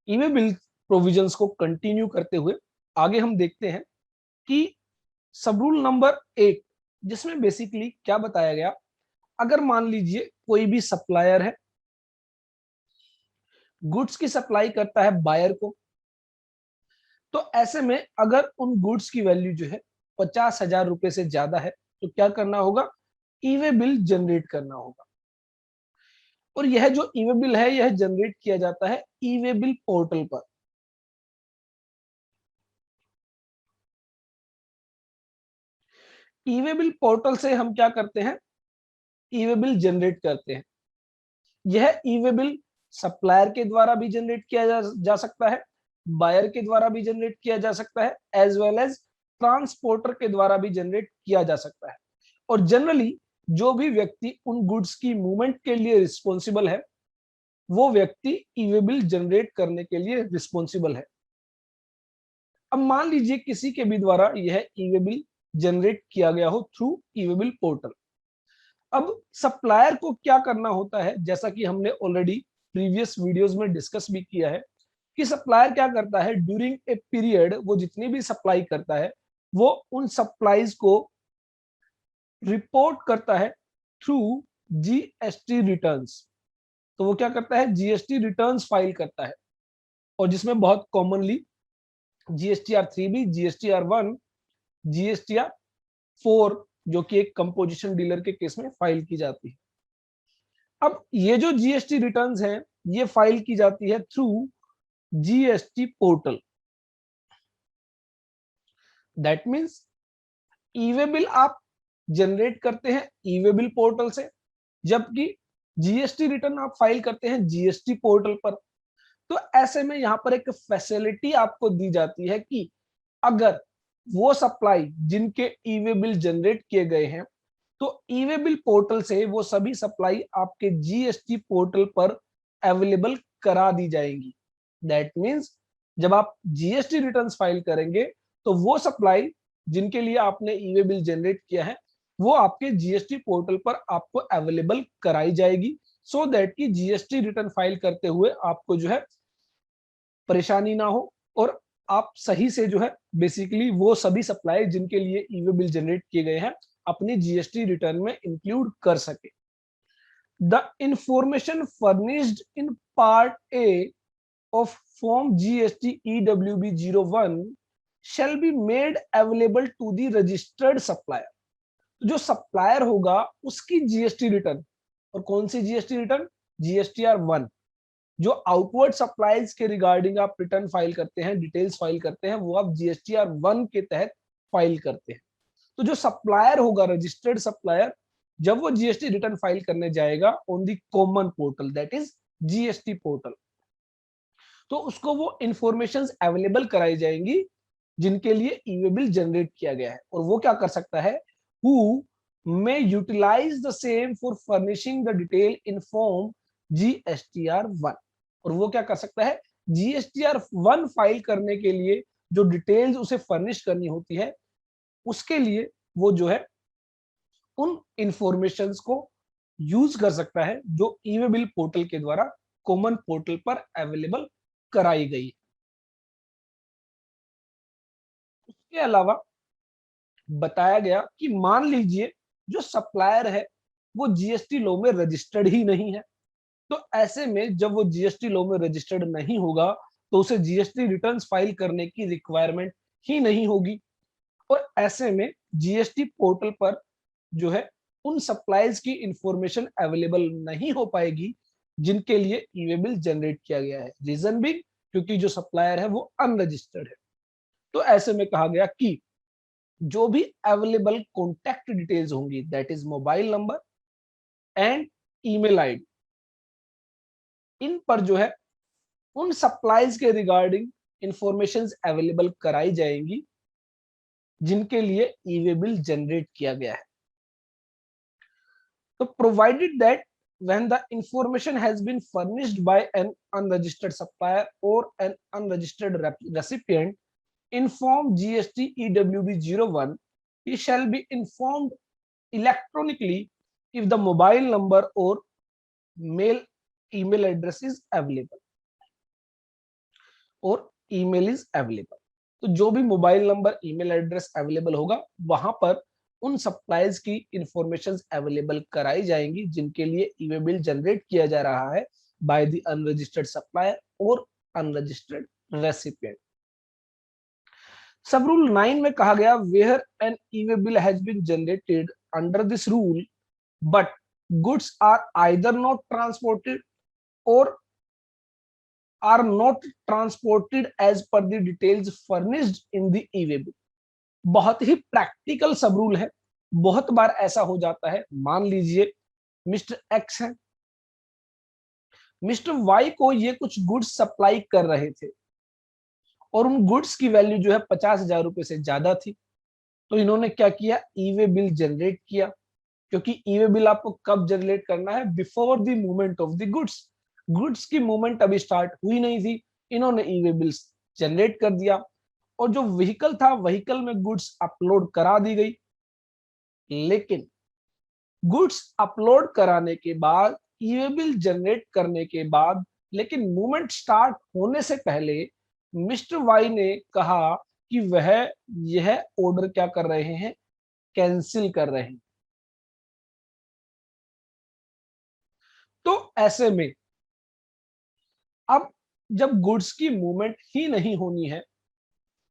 ई way bill provisions को continue करते हुए आगे हम देखते हैं कि सब रूल नंबर 1, जिसमें बेसिकली क्या बताया गया, अगर मान लीजिए कोई भी सप्लायर है, गुड्स की सप्लाई करता है बायर को, तो ऐसे में अगर उन गुड्स की वैल्यू जो है 50,000 रुपए से ज्यादा है तो क्या करना होगा, ई वे बिल जनरेट करना होगा। और यह जो ई वे बिल है यह जनरेट किया जाता है ई वे बिल पोर्टल पर। ई वे बिल पोर्टल से हम क्या करते हैं, ई वे बिल जनरेट करते हैं। यह ई वे बिल सप्लायर के द्वारा भी जनरेट किया जा सकता है, बायर के द्वारा भी जनरेट किया जा सकता है, एज वेल एज ट्रांसपोर्टर के द्वारा भी जनरेट किया जा सकता है। और जनरली जो भी व्यक्ति उन गुड्स की मूवमेंट के लिए रिस्पॉन्सिबल है वो व्यक्ति ई वे बिल जनरेट करने के लिए रिस्पॉन्सिबल है। अब मान लीजिए किसी के भी द्वारा यह ई वे बिल जनरेट किया गया हो थ्रू ई वे बिल पोर्टल। अब सप्लायर को क्या करना होता है, जैसा कि हमने ऑलरेडी प्रीवियस वीडियोस में डिस्कस भी किया है कि सप्लायर क्या करता है, ड्यूरिंग ए पीरियड वो जितनी भी सप्लाई करता है वो उन सप्लाईज को रिपोर्ट करता है थ्रू जीएसटी रिटर्न्स। तो वो क्या करता है, जीएसटी रिटर्न्स फाइल करता है, और जिसमें बहुत commonly GSTR 3B, GSTR 1, GSTR 4 जो कि एक कंपोजिशन डीलर के केस में फाइल की जाती है। अब ये जो जीएसटी रिटर्न्स हैं ये फाइल की जाती है through GST portal. That means E way bill आप जनरेट करते हैं ई वे बिल पोर्टल से, जबकि जीएसटी रिटर्न आप फाइल करते हैं जीएसटी पोर्टल पर। तो ऐसे में यहाँ पर एक फैसिलिटी आपको दी जाती है कि अगर वो सप्लाई जिनके ई वे बिल जनरेट किए गए हैं तो ई वे बिल पोर्टल से वो सभी सप्लाई आपके जीएसटी पोर्टल पर अवेलेबल करा दी जाएंगी। दैट मीन्स जब आप जीएसटी रिटर्न्स फाइल करेंगे तो वो सप्लाई जिनके लिए आपने ई वे बिल जनरेट किया है वो आपके जीएसटी पोर्टल पर आपको अवेलेबल कराई जाएगी, सो दैट कि जीएसटी रिटर्न फाइल करते हुए आपको जो है परेशानी ना हो और आप सही से जो है बेसिकली वो सभी सप्लाई जिनके लिए ई वे बिल जनरेट किए गए हैं अपनी जीएसटी रिटर्न में इंक्लूड कर सके। The information furnished in part A of form GST EWB 01 shall be made available to the registered supplier। जो सप्लायर होगा उसकी जीएसटी रिटर्न, और कौन सी जीएसटी रिटर्न, GSTR 1। जो आउटवर्ड सप्लाईज के रिगार्डिंग आप रिटर्न फाइल करते हैं, डिटेल्स फाइल करते हैं, वो आप GSTR 1 के तहत फाइल करते हैं। तो जो सप्लायर होगा रजिस्टर्ड सप्लायर, जब वो जीएसटी रिटर्न फाइल करने जाएगा on the common portal that is GST portal, तो उसको वो इंफॉर्मेशन अवेलेबल कराई जाएंगी जिनके लिए ई वे बिल जनरेट किया गया है। और वो क्या कर सकता है, who may utilise the same for furnishing the detail in form GSTR 1। और वो क्या कर सकता है, GSTR 1 फाइल करने के लिए जो डिटेल्स उसे फर्निश करनी होती है उसके लिए वो जो है उन इंफॉर्मेशंस को यूज कर सकता है जो ई वे बिल पोर्टल के द्वारा कॉमन पोर्टल पर अवेलेबल कराई गई। इसके अलावा बताया गया कि मान लीजिए जो सप्लायर है वो जीएसटी लॉ में रजिस्टर्ड ही नहीं है, तो ऐसे में जब वो जीएसटी लॉ में रजिस्टर्ड नहीं होगा तो उसे जीएसटी रिटर्न्स फाइल करने की रिक्वायरमेंट ही नहीं होगी। और ऐसे में जीएसटी पोर्टल पर जो है उन सप्लाईज की इंफॉर्मेशन अवेलेबल नहीं हो पाएगी जिनके लिए ई वे बिल जनरेट किया गया है। रीजन भी क्योंकि जो सप्लायर है वो अनरजिस्टर्ड है। तो ऐसे में कहा गया कि जो भी अवेलेबल कॉन्टैक्ट डिटेल्स होंगी that is mobile number and email ID, इन पर जो है उन सप्लाईज के रिगार्डिंग इंफॉर्मेशन अवेलेबल कराई जाएंगी जिनके लिए ई वे बिल जनरेट किया गया है। तो provided that when the information has been furnished by an unregistered supplier or an unregistered recipient inform GST EWB 01, he shall be informed electronically if the mobile number or mail email address is available। और email is available. तो जो भी mobile number, email address available होगा, वहां पर उन supplies की information available कराई जाएंगी जिनके लिए ई वे बिल जनरेट किया जा रहा है बाय द अनरजिस्टर्ड सप्लायर और अनरजिस्टर्ड रेसिपिएंट। सब रूल 9 में कहा गया, where an e way bill has been generated under this rule but goods are either not transported और are not transported as per the details furnished in the e-way bill। बहुत ही practical सब rule है। बहुत बार ऐसा हो जाता है, मान लीजिए मिस्टर एक्स है, मिस्टर वाई को ये कुछ गुड्स सप्लाई कर रहे थे और उन गुड्स की वैल्यू जो है 50,000 रुपए से ज्यादा थी। तो इन्होंने क्या किया, ई वे बिल जनरेट किया। क्योंकि ई वे बिल आपको कब जनरेट करना है, before the movement of the goods. Goods की मूवमेंट अभी स्टार्ट हुई नहीं थी, इन्होंने ई वे बिल जनरेट कर दिया और जो व्हीकल था, व्हीकल में गुड्स अपलोड करा दी गई। लेकिन गुड्स अपलोड कराने के बाद, ई वे बिल जनरेट करने के बाद, लेकिन मूवमेंट स्टार्ट होने से पहले मिस्टर वाई ने कहा कि वह यह ऑर्डर क्या कर रहे हैं, कैंसिल कर रहे हैं। तो ऐसे में अब जब गुड्स की मूवमेंट ही नहीं होनी है,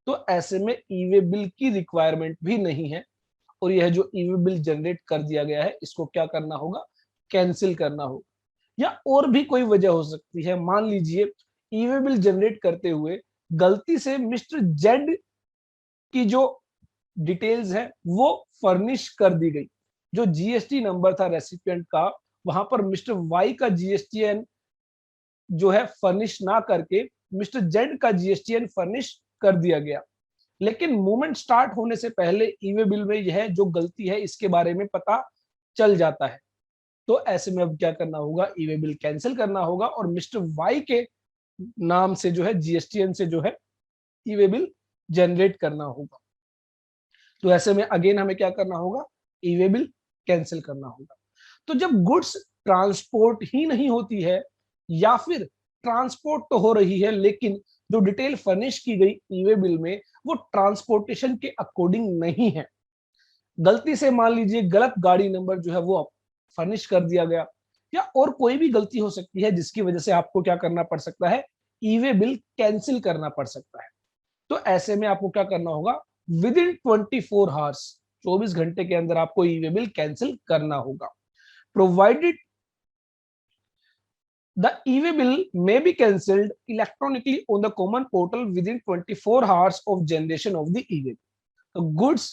तो ऐसे में ई वे बिल की रिक्वायरमेंट भी नहीं है और यह जो ई वे बिल जनरेट कर दिया गया है, इसको क्या करना होगा, कैंसिल करना होगा। या और भी कोई वजह हो सकती है, मान लीजिए ई वे बिल जनरेट करते हुए गलती से मिस्टर जेड की जो डिटेल्स है वो फर्निश कर दी गई। जो जीएसटी नंबर था रेसिपिएंट का, वहां पर मिस्टर वाई का जीएसटीएन जो है फर्निश ना करके मिस्टर जेड का जीएसटीएन फर्निश कर दिया गया। लेकिन मूवमेंट स्टार्ट होने से पहले ई वे बिल में यह जो गलती है इसके बारे में पता चल जाता है। तो ऐसे में अब क्या करना होगा, ई वे बिल कैंसिल करना होगा और मिस्टर वाई के नाम से जो है, जीएसटीएन से जो है ई वे बिल जनरेट करना होगा। तो ऐसे में अगेन हमें क्या करना होगा, ई वे बिल कैंसिल करना होगा। तो जब गुड्स ट्रांसपोर्ट ही नहीं होती है या फिर ट्रांसपोर्ट तो हो रही है लेकिन जो डिटेल फर्निश की गई ई वे बिल में वो ट्रांसपोर्टेशन के अकॉर्डिंग नहीं है, गलती से मान लीजिए गलत गाड़ी नंबर जो है वो फर्निश कर दिया गया, या और कोई भी गलती हो सकती है जिसकी वजह से आपको क्या करना पड़ सकता है, ई वे बिल कैंसिल करना पड़ सकता है। तो ऐसे में आपको क्या करना होगा, विद इन 24 आवर्स, 24 घंटे के अंदर आपको ई वे बिल कैंसिल करना होगा। Provided the e-way bill may be cancelled electronically on the common portal within 24 hours of generation of the e-way bill। तो गुड्स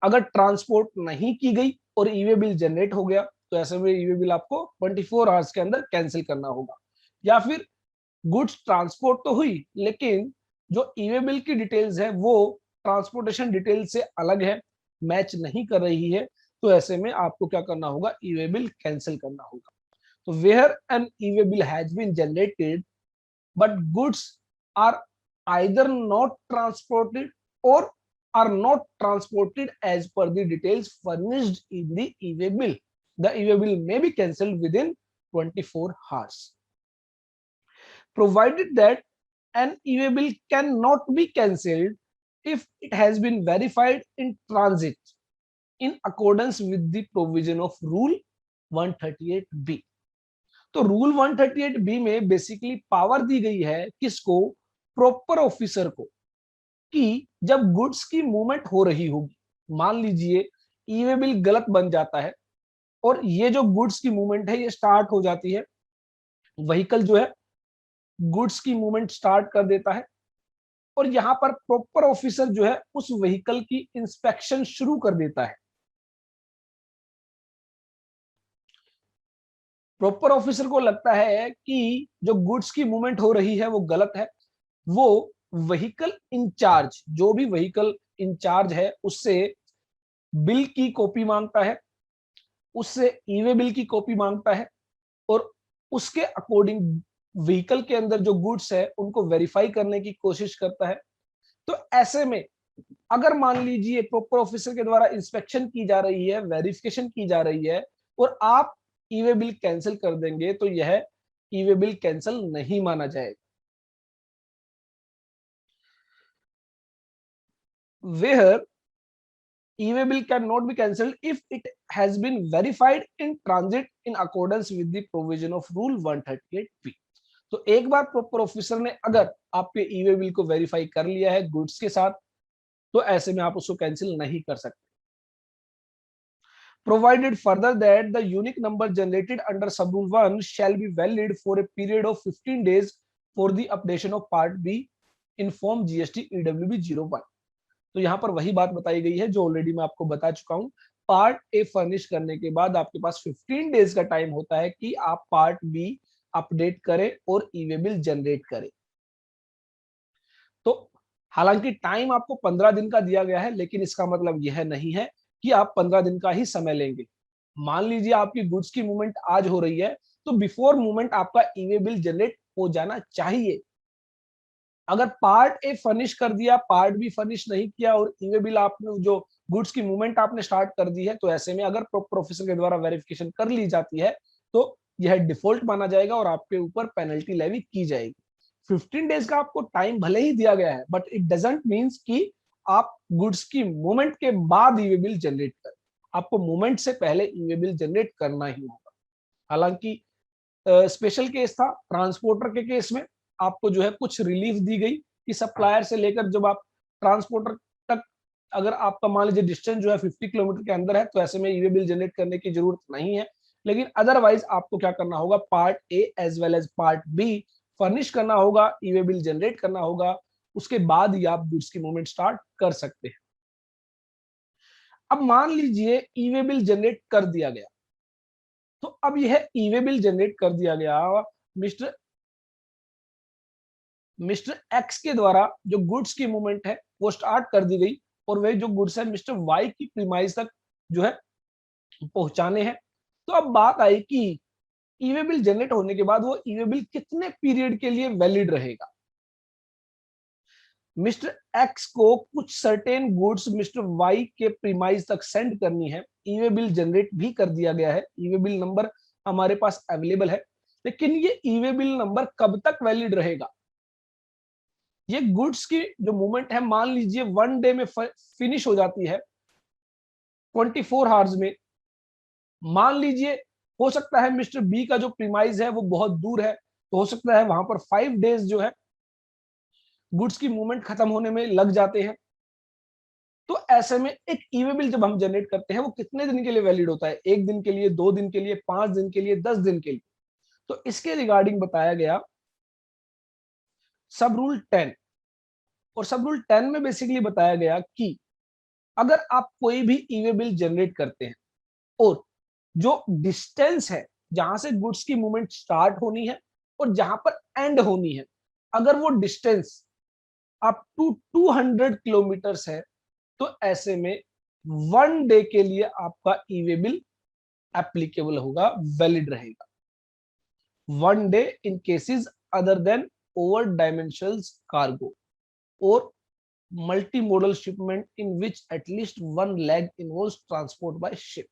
अगर ट्रांसपोर्ट नहीं की गई और ई वे बिल जनरेट हो गया, तो ऐसे में ई वे बिल आपको 24 आवर्स के अंदर कैंसिल करना होगा। या फिर गुड्स ट्रांसपोर्ट तो हुई लेकिन जो ई वे बिल की डिटेल्स है वो ट्रांसपोर्टेशन डिटेल से अलग है, मैच नहीं कर रही है, तो ऐसे में आपको क्या करना होगा, ई वे बिल कैंसिल करना होगा। तो where an e way bill has been generated but goods are either not transported or are not transported as per the details furnished in the e-way bill, the e-way bill may be cancelled within 24 hours, provided that an e-way bill cannot be cancelled if it has been verified in transit in accordance with the provision of rule 138b। तो rule 138 B में basically power दी गई है किसको, proper officer को, कि जब goods की movement हो रही होगी, मान लीजिए ई वे बिल गलत बन जाता है और ये जो गुड्स की मूवमेंट है ये स्टार्ट हो जाती है, व्हीकल जो है गुड्स की मूवमेंट स्टार्ट कर देता है और यहाँ पर प्रॉपर ऑफिसर जो है उस व्हीकल की इंस्पेक्शन शुरू कर देता है। प्रॉपर ऑफिसर को लगता है कि जो गुड्स की मूवमेंट हो रही है वो गलत है, वो व्हीकल इंचार्ज, जो भी व्हीकल इंचार्ज है उससे बिल की कॉपी मांगता है, उससे ई वे बिल की कॉपी मांगता है और उसके अकॉर्डिंग व्हीकल के अंदर जो गुड्स है उनको वेरीफाई करने की कोशिश करता है। तो ऐसे में अगर मान लीजिए प्रॉपर ऑफिसर के द्वारा इंस्पेक्शन की जा रही है, वेरिफिकेशन की जा रही है और आप ई वे बिल कैंसिल कर देंगे, तो यह ई वे बिल कैंसिल नहीं माना जाएगा। where e-way bill cannot be cancelled if it has been verified in transit in accordance with the provision of rule 138p। तो एक बार प्रॉपर ऑफिसर ने अगर आपके ई-वे बिल को वेरीफाई कर लिया है गुड्स के साथ, तो ऐसे में आप उसको कैंसिल नहीं कर सकते। Provided further that the unique number generated under sub-rule 1 shall be valid for a period of 15 days for the updation of part B in form GST EWB 01। तो यहाँ पर वही बात बताई गई है जो ऑलरेडी मैं आपको बता चुका हूँ। पार्ट ए फर्निश करने के बाद आपके पास 15 डेज का टाइम होता है कि आप पार्ट बी अपडेट करें और ई-वे बिल जनरेट करें। तो हालांकि टाइम आपको 15 दिन का दिया गया है, लेकिन इसका मतलब यह नहीं है कि आप 15 दिन का ही समय लेंगे। मान लीजिए आपकी गुड्स की मूवमेंट आज हो रही है, तो बिफोर मूवमेंट आपका ई-वे बिल जनरेट हो जाना चाहिए। अगर पार्ट ए फर्निश कर दिया, पार्ट बी फर्निश नहीं किया और ई-वे बिल आपने जो गुड्स की मूवमेंट आपने स्टार्ट कर दी है, तो ऐसे में अगर प्रॉपर ऑफिसर के द्वारा वेरिफिकेशन कर ली जाती है, तो यह डिफॉल्ट माना जाएगा और आपके ऊपर पेनल्टी लेवी की जाएगी। 15 डेज का आपको टाइम भले ही दिया गया है, बट इट डजंट मीन्स कि आप गुड्स की मूवमेंट के बाद ई-वे बिल जनरेट करें। आपको मूवमेंट से पहले ई-वे बिल जनरेट करना ही होगा। हालांकि स्पेशल केस था, ट्रांसपोर्टर के केस में आपको जो है कुछ रिलीफ दी गई कि सप्लायर से लेकर जब आप ट्रांसपोर्टर तक, अगर आपका मान लीजिए डिस्टेंस जो है 50 किलोमीटर के अंदर है, तो ऐसे में ई-वे बिल जनरेट करने की जरूरत नहीं है। लेकिन अदरवाइज आपको क्या करना होगा, part A as well as part B furnish करना होगा, ई-वे बिल जनरेट करना होगा, उसके बाद ही आप गुड्स की मूवमेंट स्टार्ट कर सकते हैं। अब मान लीजिए ई-वे बिल जनरेट कर दिया गया, तो अब यह ई-वे बिल जनरेट कर दिया गया, मिस्टर मिस्टर एक्स के द्वारा जो गुड्स की मूवमेंट है वो स्टार्ट कर दी गई, और वे जो गुड्स है मिस्टर वाई की प्रीमाइस तक जो है पहुंचाने हैं। तो अब बात आई कि ई-वे बिल जनरेट होने के बाद वो ई-वे बिल कितने पीरियड के लिए वैलिड रहेगा। मिस्टर एक्स को कुछ सर्टेन गुड्स मिस्टर वाई के प्रीमाइस तक सेंड करनी है, ई-वे बिल जनरेट भी कर दिया गया है, ई-वे बिल नंबर हमारे पास अवेलेबल है, लेकिन ये ई-वे बिल नंबर कब तक वैलिड रहेगा। ये गुड्स की जो मूवमेंट है मान लीजिए 1 डे में फिनिश हो जाती है, 24 आवर्स में। मान लीजिए हो सकता है मिस्टर बी का जो प्रीमाइज है वो बहुत दूर है, तो हो सकता है वहां पर 5 डेज जो है गुड्स की मूवमेंट खत्म होने में लग जाते हैं। तो ऐसे में एक ई-वे बिल जब हम जनरेट करते हैं वो कितने दिन के लिए वैलिड होता है, 1 दिन के लिए, 2 दिन के लिए, 5 दिन के लिए, 10 दिन के लिए। तो इसके रिगार्डिंग बताया गया सब रूल 10, और सब रूल 10 में बेसिकली बताया गया कि अगर आप कोई भी ई-वे बिल जनरेट करते हैं और जो डिस्टेंस है जहां से गुड्स की मूवमेंट स्टार्ट होनी है और जहां पर एंड होनी है, अगर वो डिस्टेंस अप टू 200 किलोमीटर्स है, तो ऐसे में 1 डे के लिए आपका ई-वे बिल एप्लीकेबल होगा, वैलिड रहेगा। 1 day in cases other than over dimensional cargo और multimodal shipment in which at least one leg involves transport by ship।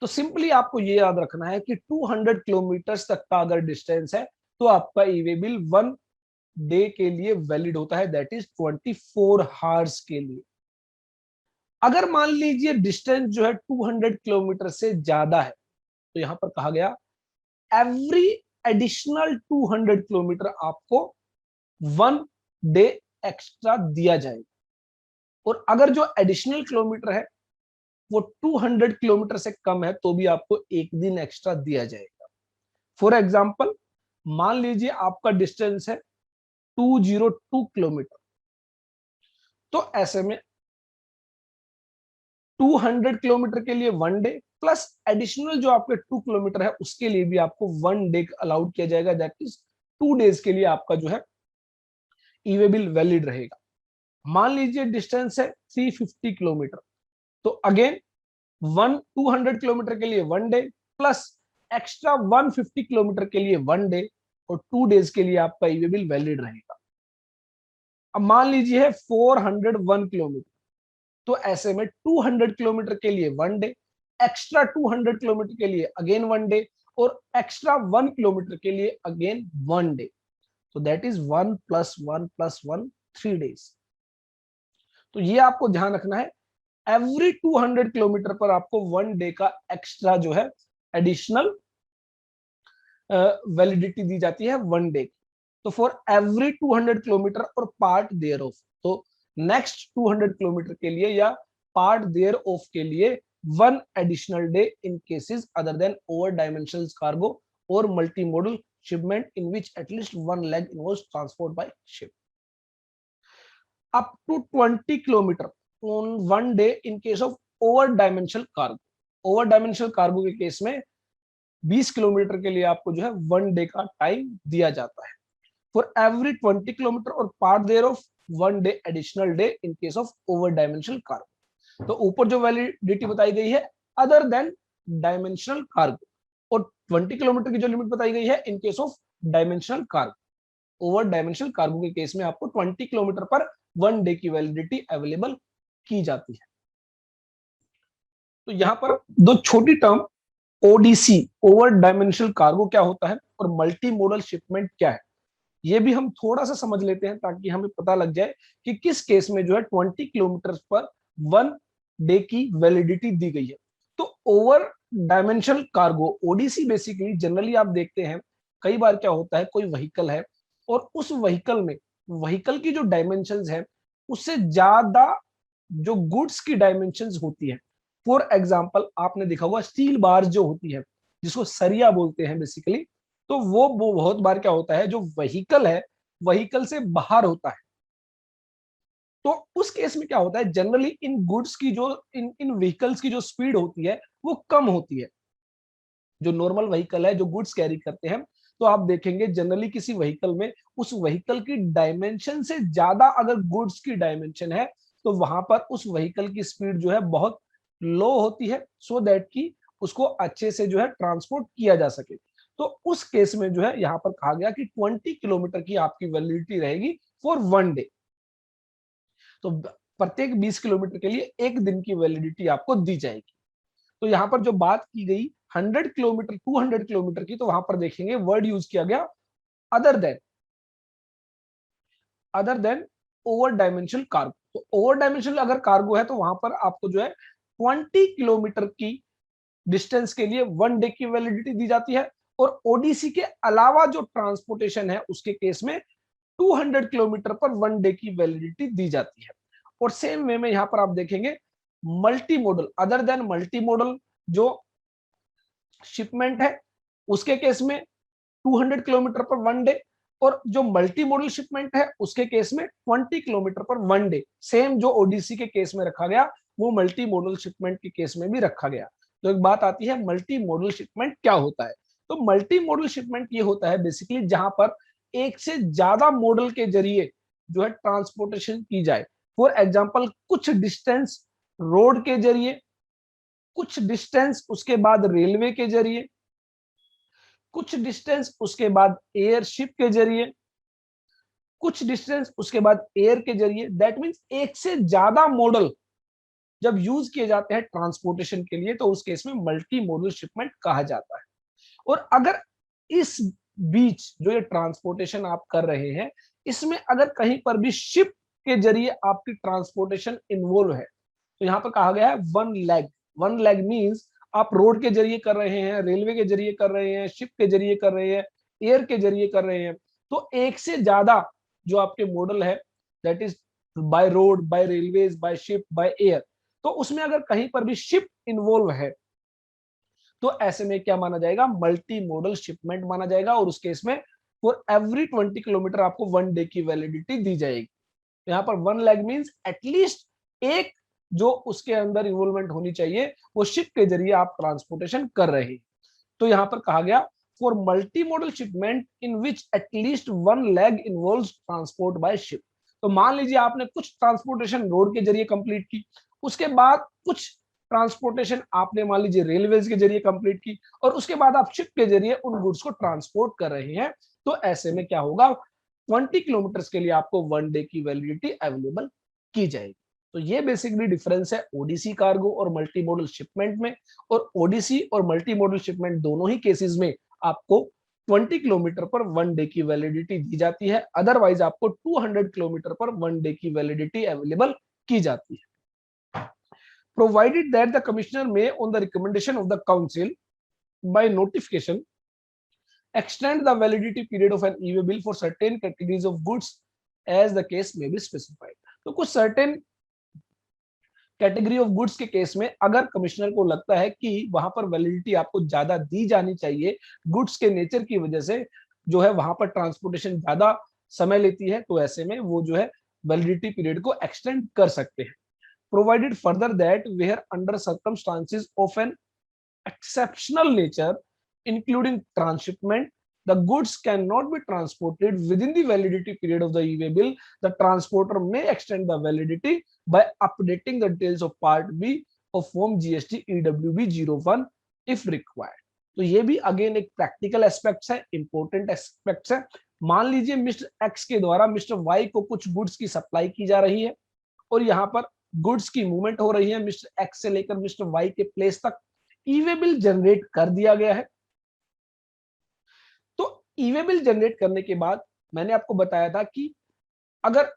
तो सिंपली आपको ये याद रखना है कि 200 किलोमीटर तक का अगर डिस्टेंस है, तो आपका ई-वे बिल 1 डे के लिए वैलिड होता है, दैट इज 24 आवर्स के लिए। अगर मान लीजिए डिस्टेंस जो है 200 किलोमीटर से ज्यादा है, तो यहां पर कहा गया एवरी एडिशनल 200 किलोमीटर आपको 1 डे एक्स्ट्रा दिया जाएगा। और अगर जो एडिशनल किलोमीटर है वो 200 किलोमीटर से कम है, तो भी आपको 1 दिन एक्स्ट्रा दिया जाएगा। फॉर एग्जाम्पल, मान लीजिए आपका डिस्टेंस है 202 किलोमीटर, तो ऐसे में 200 किलोमीटर के लिए 1 डे प्लस एडिशनल जो आपके 2 किलोमीटर है उसके लिए भी आपको 1 डे अलाउड किया जाएगा, दैट इज 2 डेज के लिए आपका जो है ई-वे बिल वैलिड रहेगा। मान लीजिए डिस्टेंस है 350 किलोमीटर, तो अगेन 200 किलोमीटर के लिए 1 डे प्लस एक्स्ट्रा 150 किलोमीटर के लिए 1 डे और 2 डेज के लिए आपका ई-वे बिल वैलिड रहेगा। अब मान लीजिए है 401 किलोमीटर, तो ऐसे में 200 किलोमीटर के लिए 1 डे, एक्स्ट्रा 200 किलोमीटर के लिए अगेन 1 डे और एक्स्ट्रा 1 किलोमीटर के लिए again 1 day. So that is 1 + 1 + 1 3 days। तो ये आपको ध्यान रखना है, एवरी 200 किलोमीटर पर आपको 1 डे का एक्स्ट्रा जो है एडिशनल वैलिडिटी दी जाती है 1 डे। तो फॉर एवरी 200 किलोमीटर और पार्ट देयर ऑफ, तो नेक्स्ट 200 किलोमीटर के लिए या पार्ट देयर ऑफ के लिए 1 additional day in cases other than over dimensional cargo और multi modal shipment in which at least 1 leg involves transport by ship, up to 20 kilometre on 1 day in case of over dimensional cargo. Over dimensional cargo के case में 20 kilometre के लिए आपको जो है 1 day का time दिया जाता है। फॉर एवरी 20 किलोमीटर और part thereof 1 day additional day in case of over dimensional cargo. तो ऊपर जो वैलिडिटी बताई गई है अदर देन डायमेंशनल कार्गो, और 20 किलोमीटर की जो लिमिट बताई गई है इन case of dimensional cargo. Over dimensional cargo के केस में आपको 20 किलोमीटर पर 1 डे की वैलिडिटी अवेलेबल की जाती है। तो यहां पर दो छोटी term, ODC over dimensional cargo क्या होता है और मल्टी मॉडल शिपमेंट क्या है, ये भी हम थोड़ा सा समझ लेते हैं ताकि हमें पता लग जाए कि किस केस में जो है 20 किलोमीटर पर 1 डे की वैलिडिटी दी गई है। तो over dimensional cargo ODC basically generally आप देखते हैं कई बार क्या होता है, कोई व्हीकल है और उस व्हीकल में व्हीकल की जो डायमेंशंस है उससे ज्यादा जो गुड्स की डायमेंशंस होती है। फॉर एग्जांपल आपने देखा होगा स्टील बार जो होती है जिसको सरिया बोलते हैं बेसिकली, तो वो बहुत बार क्या होता है जो व्हीकल है व्हीकल से बाहर होता है। तो उस केस में क्या होता है, जनरली इन गुड्स की जो इन व्हीकल्स की जो स्पीड होती है वो कम होती है। जो नॉर्मल व्हीकल है जो गुड्स कैरी करते हैं, तो आप देखेंगे जनरली किसी व्हीकल में उस व्हीकल की डायमेंशन से ज्यादा अगर गुड्स की डायमेंशन है तो वहां पर उस व्हीकल की स्पीड जो है बहुत लो होती है, सो दैट कि उसको अच्छे से जो है ट्रांसपोर्ट किया जा सके। तो उस केस में जो है यहाँ पर कहा गया कि 20 किलोमीटर की आपकी वैलिडिटी रहेगी फॉर 1 डे। तो प्रत्येक 20 किलोमीटर के लिए 1 दिन की वैलिडिटी आपको दी जाएगी। तो यहाँ पर जो बात की गई 100 किलोमीटर 200 किलोमीटर की, तो वहां पर देखेंगे वर्ड यूज किया गया other than over dimensional cargo. तो ओवर डायमेंशनल अगर कार्गो है तो वहां पर आपको जो है 20 किलोमीटर की डिस्टेंस के लिए 1 डे की वैलिडिटी दी जाती है, और ओडीसी के अलावा जो ट्रांसपोर्टेशन है उसके केस में 200 किलोमीटर पर 1 डे की वैलिडिटी दी जाती है। और सेम वे में यहां पर आप देखेंगे multi modal other than multi modal जो शिपमेंट है उसके केस में 200 किलोमीटर पर 1 डे, और जो मल्टी मॉडल शिपमेंट है उसके केस में 20 किलोमीटर पर 1 डे। सेम जो ओडीसी के केस में रखा गया वो मल्टी मॉडल शिपमेंट के केस में भी रखा गया। तो एक बात आती है मल्टी मॉडल शिपमेंट क्या होता है। तो मल्टी मॉडल शिपमेंट ये होता है बेसिकली जहां पर एक से ज्यादा मॉडल के जरिए जो है ट्रांसपोर्टेशन की जाए। फॉर एग्जाम्पल कुछ डिस्टेंस रोड के जरिए, कुछ डिस्टेंस उसके बाद रेलवे के जरिए, कुछ डिस्टेंस उसके बाद एयरशिप के जरिए, कुछ डिस्टेंस उसके बाद एयर के जरिए। दैट मीन्स एक से ज्यादा मॉडल जब यूज किए जाते हैं ट्रांसपोर्टेशन के लिए तो उस केस में मल्टी मॉडल शिपमेंट कहा जाता है। और अगर इस बीच जो ये ट्रांसपोर्टेशन आप कर रहे हैं इसमें अगर कहीं पर भी शिप के जरिए आपकी ट्रांसपोर्टेशन इन्वॉल्व है, तो यहां पर कहा गया है 1 लेग मींस आप रोड के जरिए कर रहे हैं, रेलवे के जरिए कर रहे हैं, शिप के जरिए कर रहे हैं, एयर के जरिए कर रहे हैं, तो एक से ज्यादा जो आपके मॉडल है that is by road, bye railways, by ship, by air, तो उसमें अगर कहीं पर भी शिप इन्वॉल्व है तो ऐसे में क्या माना जाएगा, मल्टी मॉडल शिपमेंट माना जाएगा। और उस केस में फॉर एवरी 20 किलोमीटर आपको 1 डे की वैलिडिटी दी जाएगी। यहाँ पर 1 लेग मींस एटलीस्ट एक जो उसके अंदर इन्वॉल्वमेंट होनी चाहिए वो शिप के जरिए आप ट्रांसपोर्टेशन कर रहे हैं। तो यहां पर कहा गया for multi modal shipment in which at least 1 leg involves transport by ship. तो मान लीजिए आपने कुछ ट्रांसपोर्टेशन रोड के जरिए कंप्लीट की, उसके बाद कुछ ट्रांसपोर्टेशन आपने मान लीजिए रेलवेज के जरिए कंप्लीट की, और उसके बाद आप शिप के जरिए उन गुड्स को ट्रांसपोर्ट कर रहे हैं। तो ऐसे में क्या होगा, 20 किलोमीटर के लिए आपको 1 डे की वैलिडिटी अवेलेबल की जाएगी। तो ये बेसिकली डिफरेंस है ओडीसी कार्गो और मल्टी मॉडल शिपमेंट में। और ओडीसी और मल्टी मॉडल शिपमेंट दोनों ही केसेस में आपको 20 किलोमीटर पर 1 डे की वैलिडिटी दी जाती है, अदरवाइज आपको 200 किलोमीटर पर 1 डे की वैलिडिटी अवेलेबल की जाती है। प्रोवाइडेड दैट द कमिश्नर में on the recommendation of the council by notification extend the validity period of an e-way bill for certain categories of goods as the case may be specified। तो कुछ certain category of goods के case में अगर commissioner को लगता है कि वहां पर वैलिडिटी आपको ज्यादा दी जानी चाहिए, गुड्स के नेचर की वजह से जो है वहां पर ट्रांसपोर्टेशन ज्यादा समय लेती है, तो ऐसे में वो जो है वैलिडिटी पीरियड को एक्सटेंड कर सकते हैं। Provided further that where under circumstances of an exceptional nature, including transshipment, the goods cannot be transported within the validity period of the e-way bill. The transporter may extend the validity by updating the details of Part B of Form GST EWB 01 if required. तो ये भी again एक practical aspects है, important aspects है। मान लीजिए mister x के द्वारा मिस्टर वाई को कुछ गुड्स की सप्लाई की जा रही है और यहाँ पर गुड्स की मूवमेंट हो रही है मिस्टर एक्स से लेकर मिस्टर वाई के प्लेस तक, ई-वे बिल जनरेट कर दिया गया है। तो ई-वे बिल जनरेट करने के बाद मैंने आपको बताया था कि अगर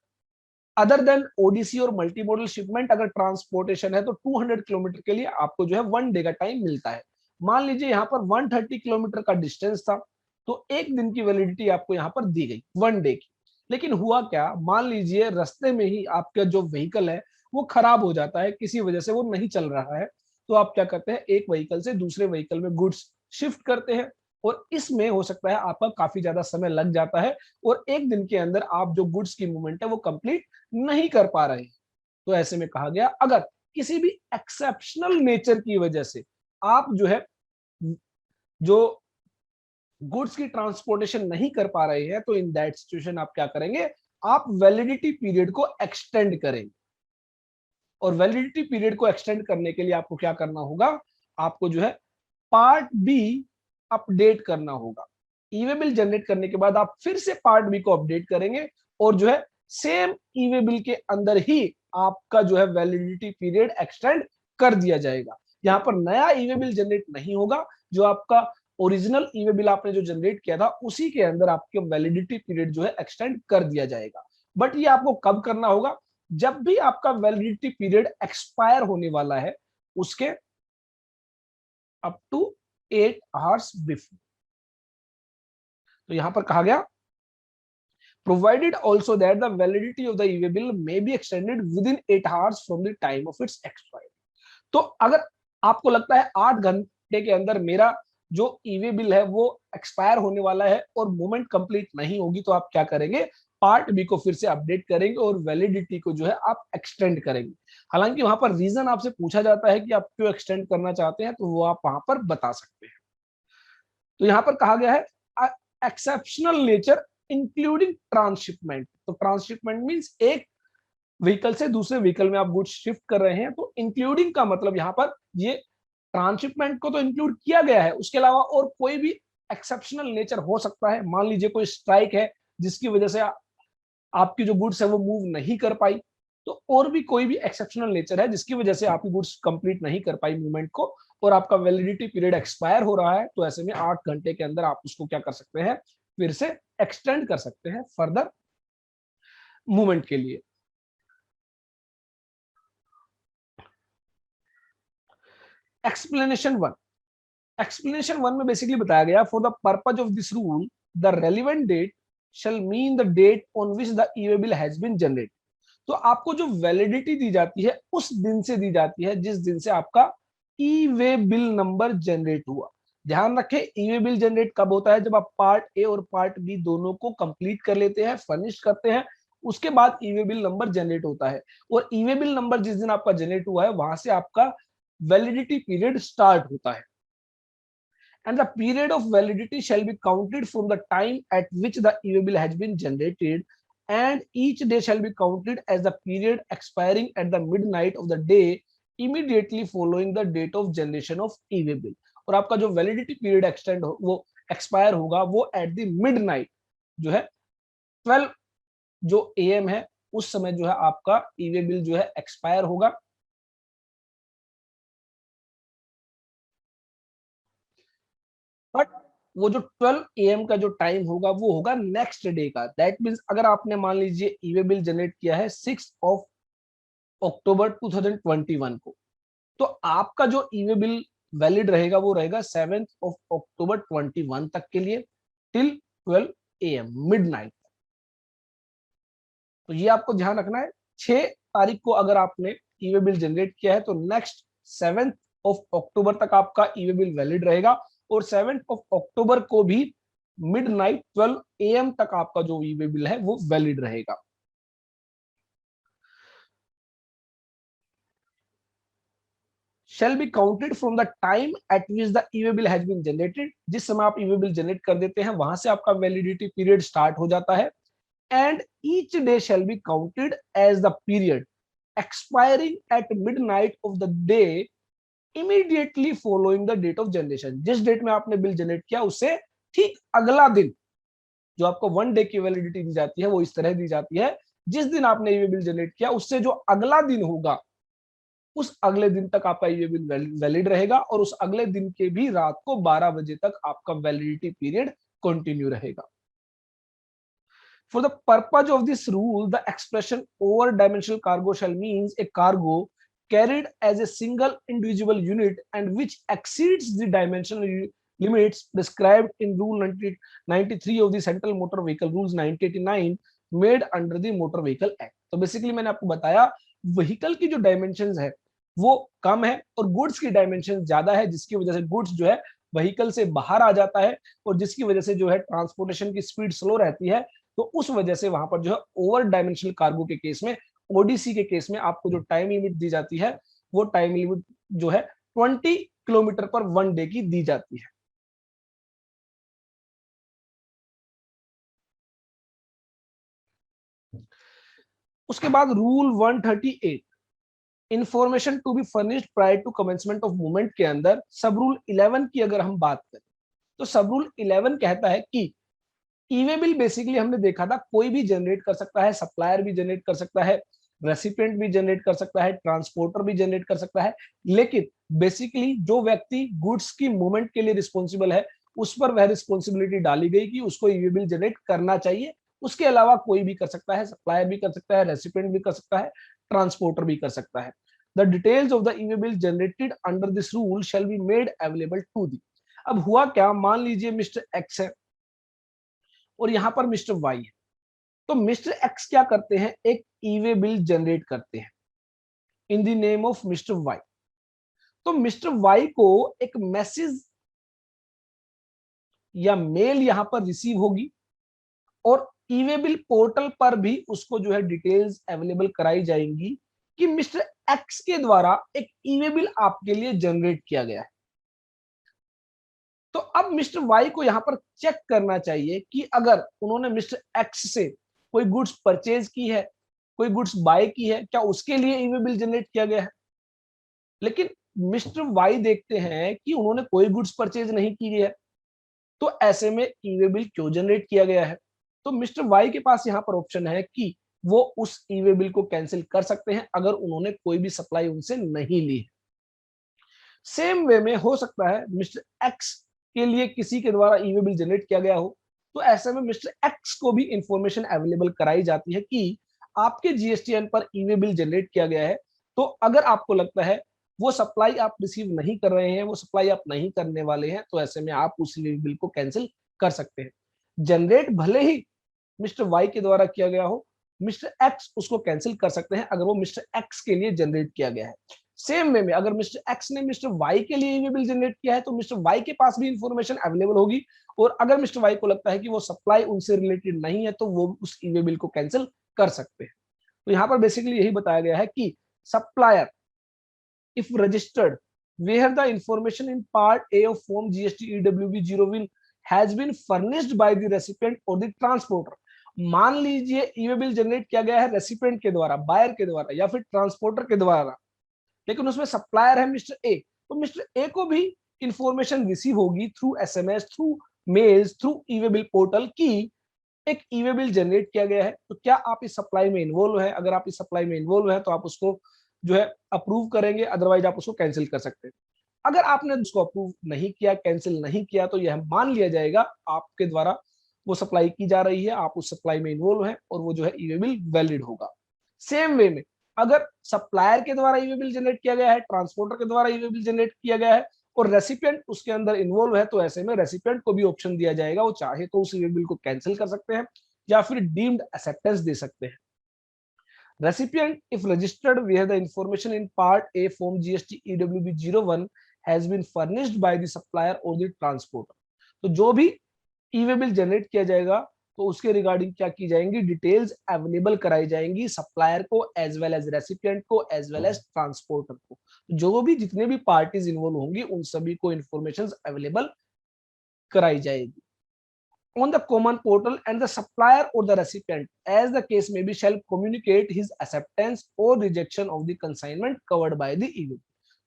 अदर देन ओडीसी और मल्टी मॉडल शिपमेंट अगर ट्रांसपोर्टेशन है तो 200 किलोमीटर के लिए आपको जो है 1 डे का टाइम मिलता है। मान लीजिए यहाँ पर 130 किलोमीटर का डिस्टेंस था तो 1 दिन की वैलिडिटी आपको यहाँ पर दी गई 1 डे की। लेकिन हुआ क्या, मान लीजिए रास्ते में ही आपका जो व्हीकल है वो खराब हो जाता है, किसी वजह से वो नहीं चल रहा है, तो आप क्या करते हैं, एक व्हीकल से दूसरे व्हीकल में गुड्स शिफ्ट करते हैं और इसमें हो सकता है आपका काफी ज्यादा समय लग जाता है और 1 दिन के अंदर आप जो गुड्स की मूवमेंट है वो कंप्लीट नहीं कर पा रहे हैं। तो ऐसे में कहा गया अगर किसी भी एक्सेप्शनल नेचर की वजह से आप जो है जो गुड्स की ट्रांसपोर्टेशन नहीं कर पा रहे हैं तो इन दैट सिचुएशन आप क्या करेंगे, आप वैलिडिटी पीरियड को एक्सटेंड करेंगे। और वैलिडिटी पीरियड को एक्सटेंड करने के लिए आपको क्या करना होगा, आपको जो है पार्ट बी अपडेट करना होगा। ई-वे बिल जनरेट करने के बाद आप फिर से पार्ट बी को अपडेट करेंगे और जो है सेम ई-वे बिल के अंदर ही आपका जो है वैलिडिटी पीरियड एक्सटेंड कर दिया जाएगा। यहाँ पर नया ई-वे बिल जनरेट नहीं होगा, जो आपका ओरिजिनल ई-वे बिल आपने जो जनरेट किया था उसी के अंदर आपके वैलिडिटी पीरियड जो है एक्सटेंड कर दिया जाएगा। बट ये आपको कब करना होगा, जब भी आपका वैलिडिटी पीरियड एक्सपायर होने वाला है उसके अप टू 8 आवर्स बिफोर। तो यहां पर कहा गया provided also that the validity of the e-way bill may be extended with in 8 hours from the time of its expiry. तो अगर आपको लगता है 8 घंटे के अंदर मेरा जो ई-वे बिल है वो एक्सपायर होने वाला है और मूवमेंट कंप्लीट नहीं होगी, तो आप क्या करेंगे, पार्ट बी को फिर से अपडेट करेंगे और वैलिडिटी को जो है आप एक्सटेंड करेंगे। हालांकि वहां पर रीजन आपसे पूछा जाता है कि आप क्यों एक्सटेंड करना चाहते हैं, तो वो आप वहां पर बता सकते हैं। तो यहां पर कहा गया है एक्सेप्शनल नेचर इंक्लूडिंग ट्रांसशिपमेंट। तो ट्रांसशिपमेंट मींस एक व्हीकल से दूसरे व्हीकल में आप गुड्स शिफ्ट कर रहे हैं, तो इंक्लूडिंग का मतलब यहाँ पर ये ट्रांसशिपमेंट को तो इंक्लूड किया गया है, उसके अलावा और कोई भी एक्सेप्शनल नेचर हो सकता है। मान लीजिए कोई स्ट्राइक है जिसकी वजह से आपकी जो गुड्स है वो मूव नहीं कर पाई, तो और भी कोई भी एक्सेप्शनल नेचर है जिसकी वजह से आपकी गुड्स कंप्लीट नहीं कर पाई मूवमेंट को और आपका वैलिडिटी पीरियड एक्सपायर हो रहा है, तो ऐसे में 8 घंटे के अंदर आप उसको क्या कर सकते हैं, फिर से एक्सटेंड कर सकते हैं फर्दर मूवमेंट के लिए। एक्सप्लेनेशन 1, एक्सप्लेनेशन 1 में बेसिकली बताया गया for the purpose of this rule the relevant date shall mean the date on which the e-way bill has been generated। तो आपको जो वैलिडिटी दी जाती है उस दिन से दी जाती है जिस दिन से आपका ई-वे बिल नंबर जनरेट हुआ। ध्यान रखें, ई-वे बिल जनरेट कब होता है, जब आप पार्ट ए और पार्ट बी दोनों को कंप्लीट कर लेते हैं, फर्निश करते हैं, उसके बाद ई-वे बिल नंबर जनरेट होता है। और ई-वे बिल नंबर जिस दिन आपका जनरेट हुआ है वहां से आपका वैलिडिटी पीरियड स्टार्ट होता है। And the period of validity shall be counted from the time at which the e-way bill has been generated, and each day shall be counted as the period expiring at the midnight of the day immediately following the date of generation of e-way bill। और आपका जो validity period extend वो expire होगा वो at the midnight जो है 12 जो AM है उस समय जो है आपका ई-वे बिल जो है एक्सपायर होगा। बट वो जो 12 AM का जो टाइम होगा वो होगा नेक्स्ट डे का। दैट मींस अगर आपने मान लीजिए ई-वे बिल जनरेट किया है 6 अक्टूबर 2021 को। तो आपका जो ईवे बिल वैलिड रहेगा वो रहेगा 7 अक्टूबर 21 तक के लिए टिल 12 AM मिडनाइट। तो ये आपको ध्यान रखना है। 6 तारीख को अगर आपने ईवे बिल जनरेट किया है तो नेक्स्ट 7 अक्टूबर तक आपका ईवे बिल वैलिड रहेगा, और 7 अक्टूबर को भी मिडनाइट 12 AM तक आपका जो ईवे बिल है वो वैलिड रहेगा। shall be counted from the time at which the EWA bill has been generated। जिस समय आप EWA bill जनरेट कर देते हैं वहां से आपका वैलिडिटी पीरियड स्टार्ट हो जाता है। and each day shall be counted as the period expiring at midnight of the day immediately following the date of generation। जिस डेट में आपने बिल जनरेट किया उससे ठीक अगला दिन, जो आपको 1 डे की वैलिडिटी दी जाती है वो इस तरह दी जाती है, जिस दिन आपने ये बिल जनरेट किया उससे जो अगला दिन होगा उस अगले दिन तक आपका ये बिल वैलिड रहेगा, और उस अगले दिन के भी रात को 12 बजे तक आपका वैलिडिटी पीरियड कंटिन्यू रहेगा। For the purpose of this rule, the expression over dimensional cargo shall means a cargo carried as a single indivisible unit and which exceeds the dimensional limits prescribed in Rule 93 of the Central Motor Vehicle Rules 1989 made under the Motor Vehicle Act। तो basically मैंने आपको बताया vehicle की जो dimensions है वो कम है और गुड्स की डायमेंशन ज्यादा है, जिसकी वजह से गुड्स जो है व्हीकल से बाहर आ जाता है, और जिसकी वजह से जो है ट्रांसपोर्टेशन की स्पीड स्लो रहती है। तो उस वजह से वहां पर जो है ओवर डायमेंशनल कार्गो के केस में, ओडीसी के केस में आपको जो टाइम लिमिट दी जाती है वो टाइम लिमिट जो है 20 किलोमीटर पर 1 डे की दी जाती है। उसके बाद rule 138 information to be furnished prior to commencement of movement के अंदर सब रूल 11 की अगर हम बात करें तो सब रूल 11 कहता है कि ईवे बिल बेसिकली हमने देखा था कोई भी जनरेट कर सकता है, सप्लायर भी जनरेट कर सकता है, रेसिपिएंट भी जनरेट कर सकता है, ट्रांसपोर्टर भी जनरेट कर सकता है, लेकिन बेसिकली जो व्यक्ति गुड्स की मूवमेंट के लिए रिस्पॉन्सिबल है उस पर वह रिस्पॉन्सिबिलिटी डाली गई कि उसको ईवे बिल जनरेट करना चाहिए। उसके अलावा कोई भी कर सकता है, सप्लायर भी कर सकता है, रेसिपिएंट भी कर सकता है, ट्रांसपोर्टर भी कर सकता है। The details of the e way bill generated under this rule shall be made available to the. अब हुआ क्या, मान लीजिए मिस्टर एक्स है और यहां पर मिस्टर वाई है, तो मिस्टर एक्स क्या करते हैं, एक ईवे बिल जनरेट करते हैं in the name of mister Y. तो मिस्टर वाई को एक मैसेज या मेल यहां पर रिसीव होगी, और ईवे बिल पोर्टल पर भी उसको जो है डिटेल्स अवेलेबल कराई जाएंगी कि मिस्टर एक्स के द्वारा एक ईवे बिल आपके लिए जनरेट किया गया है। तो अब मिस्टर वाई को यहां पर चेक करना चाहिए कि अगर उन्होंने मिस्टर एक्स से कोई गुड्स परचेज की है, कोई गुड्स बाय की है, क्या उसके लिए ईवे बिल जनरेट किया गया है। लेकिन मिस्टर वाई देखते हैं कि उन्होंने कोई गुड्स परचेज नहीं की है, तो ऐसे में ईवे बिल क्यों जनरेट किया गया है। तो मिस्टर वाई के पास यहाँ पर ऑप्शन है कि वो उस ईवे बिल को कैंसिल कर सकते हैं अगर उन्होंने कोई भी सप्लाई उनसे नहीं ली है। सेम वे में हो सकता है मिस्टर एक्स के लिए किसी के द्वारा ईवे बिल जनरेट किया गया हो, तो ऐसे में मिस्टर एक्स को भी इंफॉर्मेशन अवेलेबल कराई जाती है कि आपके जीएसटीएन पर ईवे बिल जनरेट किया गया है। तो अगर आपको लगता है वो सप्लाई आप रिसीव नहीं कर रहे हैं, वो सप्लाई आप नहीं करने वाले हैं, तो ऐसे में आप उस ईवे बिल को कैंसिल कर सकते हैं। जनरेट भले ही मिस्टर वाई के द्वारा किया गया हो, मिस्टर एक्स उसको कैंसिल कर सकते हैं अगर वो मिस्टर एक्स के लिए जनरेट किया गया है। सेम वे में अगर मिस्टर एक्स ने मिस्टर वाई के लिए ईवे बिल जनरेट किया है तो मिस्टर वाई के पास भी इंफॉर्मेशन अवेलेबल होगी, और अगर मिस्टर वाई को लगता है कि वो सप्लाई उनसे रिलेटेड नहीं है तो वो उस ईवे बिल को कैंसिल कर सकते हैं। तो यहाँ पर बेसिकली यही बताया गया है कि supplier if registered where the information in part A of form GST EWB 0 will has been furnished by the recipient or the transporter। मान लीजिए ईवे बिल जनरेट किया गया है रेसिपिएंट के द्वारा, बायर के द्वारा या फिर ट्रांसपोर्टर के द्वारा, लेकिन उसमें सप्लायर है मिस्टर ए, तो मिस्टर ए को भी इंफॉर्मेशन रिसीव होगी through SMS, through mails, through e way bill portal की एक ईवे बिल जनरेट किया गया है। तो क्या आप इस सप्लाई में इन्वॉल्व है, अगर आप इस सप्लाई में इन्वॉल्व है तो आप उसको जो है अप्रूव करेंगे, अदरवाइज आप उसको कैंसिल कर सकते हैं। अगर आपने उसको अप्रूव नहीं किया, कैंसिल नहीं किया, तो यह मान लिया जाएगा आपके द्वारा वो सप्लाई की जा रही है, आप उस सप्लाई में इन्वॉल्व है और वो जो है ईवे बिल वैलिड होगा। सेम वे में अगर सप्लायर के द्वारा ई वे बिल जनरेट किया गया है, ट्रांसपोर्टर के द्वारा ई वे बिल जनरेट किया गया है और रेसिपिएंट उसके अंदर इन्वॉल्व है, तो ऐसे में रेसिपिएंट को भी ऑप्शन दिया जाएगा, वो चाहे तो उस ई वे बिल को कैंसिल कर सकते हैं या फिर डीम्ड एक्सेप्टेंस दे सकते हैं। Recipient, if registered where the information in Part A Form GST EWB 01 has been furnished by the supplier or the transporter. तो जो भी ई वे बिल जनरेट किया जाएगा तो उसके रिगार्डिंग क्या की जाएंगी, डिटेल्स अवेलेबल कराई जाएंगी सप्लायर को एज वेल एज रेसिपिएंट को एज वेल एज ट्रांसपोर्टर को। जो भी जितने भी पार्टीज इन्वॉल्व होंगी उन सभी को इंफॉर्मेशन अवेलेबल कराई जाएगी on the common portal, and the supplier or the recipient, as the case may be, shall communicate his acceptance or rejection of the consignment covered by the e-bill.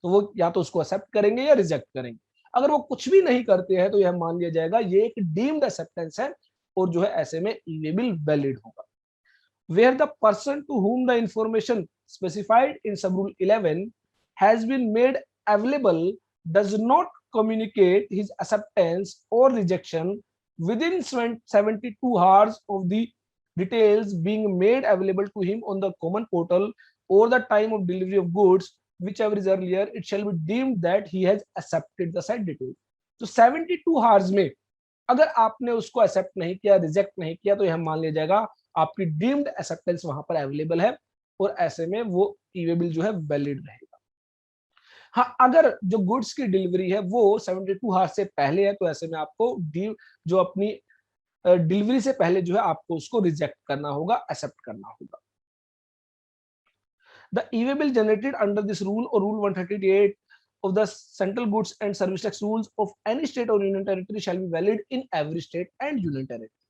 तो वो या तो उसको एक्सेप्ट करेंगे या reject करेंगे। अगर वो कुछ भी नहीं करते हैं तो यह मान लिया जाएगा ये एक डीम्ड एक्सेप्टेंस है और जो है ऐसे में ई बिल वैलिड होगा। Where the person to whom the information specified in sub-rule 11 has been made available does not communicate his acceptance or rejection within 72 hours of the details being made available to him on the common portal or the time of delivery of goods, whichever is earlier, it shall be deemed that he has accepted the said details. तो 72 hours में अगर आपने उसको accept नहीं किया, reject नहीं किया, तो यह मान लिया जाएगा आपकी डीम्ड एक्सेप्टेंस वहां पर अवेलेबल है और ऐसे में वो ई वे बिल जो है वैलिड रहेगा। हाँ, अगर जो गुड्स की डिलीवरी है वो 72 आवर्स से पहले है तो ऐसे में आपको जो अपनी डिलीवरी से पहले जो है आपको उसको रिजेक्ट करना होगा, एक्सेप्ट करना होगा। The e-way bill generated under this rule or Rule 138 of the Central Goods and Service Tax Rules of any state or union territory shall be valid in every state and union territory.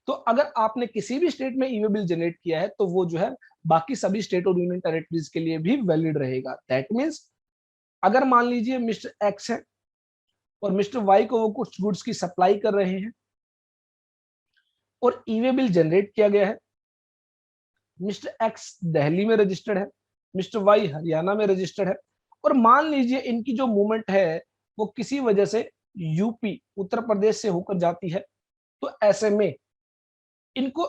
तो अगर आपने किसी भी state में e-way bill generate किया है तो वो जो है बाकी सभी स्टेट और यूनियन टेरिटरीज के लिए भी वैलिड रहेगा। दैट मींस अगर मान लीजिए मिस्टर एक्स है और मिस्टर वाई को वो कुछ गुड्स की सप्लाई कर रहे हैं और ई-वे बिल जनरेट किया गया है, मिस्टर एक्स दिल्ली में रजिस्टर्ड है, मिस्टर वाई हरियाणा में रजिस्टर्ड है और मान लीजिए इनकी जो मूवमेंट है वो किसी वजह से यूपी उत्तर प्रदेश से होकर जाती है, तो ऐसे में इनको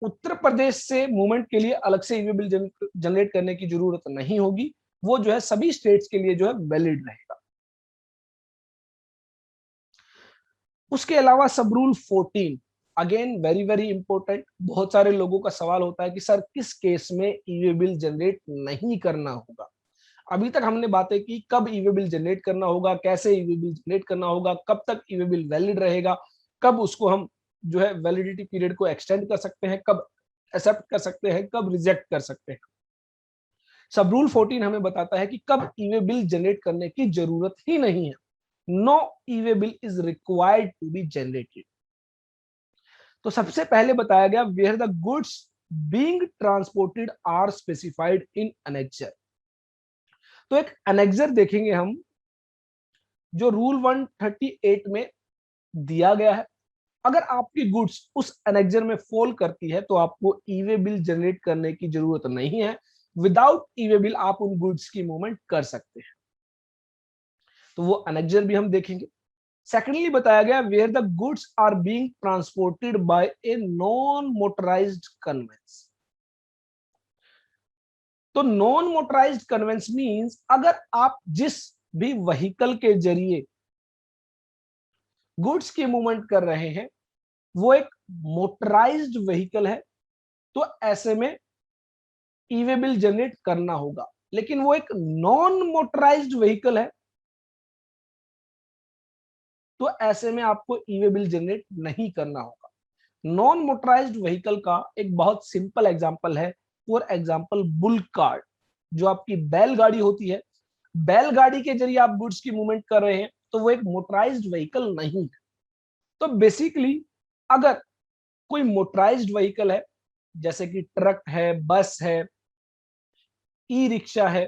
उत्तर प्रदेश से मूवमेंट के लिए अलग से ई-वे बिल जनरेट करने की जरूरत नहीं होगी, वो जो है सभी स्टेट्स के लिए जो है वैलिड रहेगा। उसके अलावा सब rule 14 again very very important, बहुत सारे लोगों का सवाल होता है कि सर किस केस में ई-वे बिल जनरेट नहीं करना होगा। अभी तक हमने बातें की कब ई-वे बिल जनरेट करना होगा, कैसे ई-वे बिल जनरेट करना होगा, कब तक ई-वे बिल वैलिड रहेगा, कब उसको हम जो है वैलिडिटी पीरियड को एक्सटेंड कर सकते हैं, कब एक्सेप्ट कर सकते हैं, कब रिजेक्ट कर सकते हैं। सब रूल 14 हमें बताता है कि कब ई-वे बिल जनरेट करने की जरूरत ही नहीं है। No e way bill is required to be generated. तो सबसे पहले बताया गया where the goods being transported are specified in annexure. तो एक अनेक्सर देखेंगे हम जो रूल 138 में दिया गया है। अगर आपकी गुड्स उस अनेक्सर में फॉल करती है तो आपको ई-वे बिल जनरेट करने की जरूरत नहीं है। विदाउट ई-वे बिल आप उन गुड्स की मूवमेंट कर सकते हैं, तो वो अनेक्सर भी हम देखेंगे। सेकेंडली बताया गया where the goods are being transported by a non motorised conveyance. तो नॉन मोटराइज्ड कन्वेंस मींस अगर आप जिस भी व्हीकल के जरिए गुड्स की मूवमेंट कर रहे हैं वो एक मोटराइज्ड व्हीकल है, तो ऐसे में ई-वे बिल जनरेट करना होगा। लेकिन वो एक नॉन मोटराइज्ड व्हीकल है तो ऐसे में आपको ई-वे बिल जनरेट नहीं करना होगा। नॉन मोटराइज्ड व्हीकल का एक बहुत सिंपल एग्जांपल है, फॉर एग्जांपल बुल कार्ट, जो आपकी बैलगाड़ी होती है। बैलगाड़ी के जरिए आप गुड्स की मूवमेंट कर रहे हैं तो वो एक मोटराइज्ड व्हीकल नहीं है। तो बेसिकली अगर कोई मोटराइज्ड व्हीकल है जैसे कि ट्रक है, बस है, ई रिक्शा है,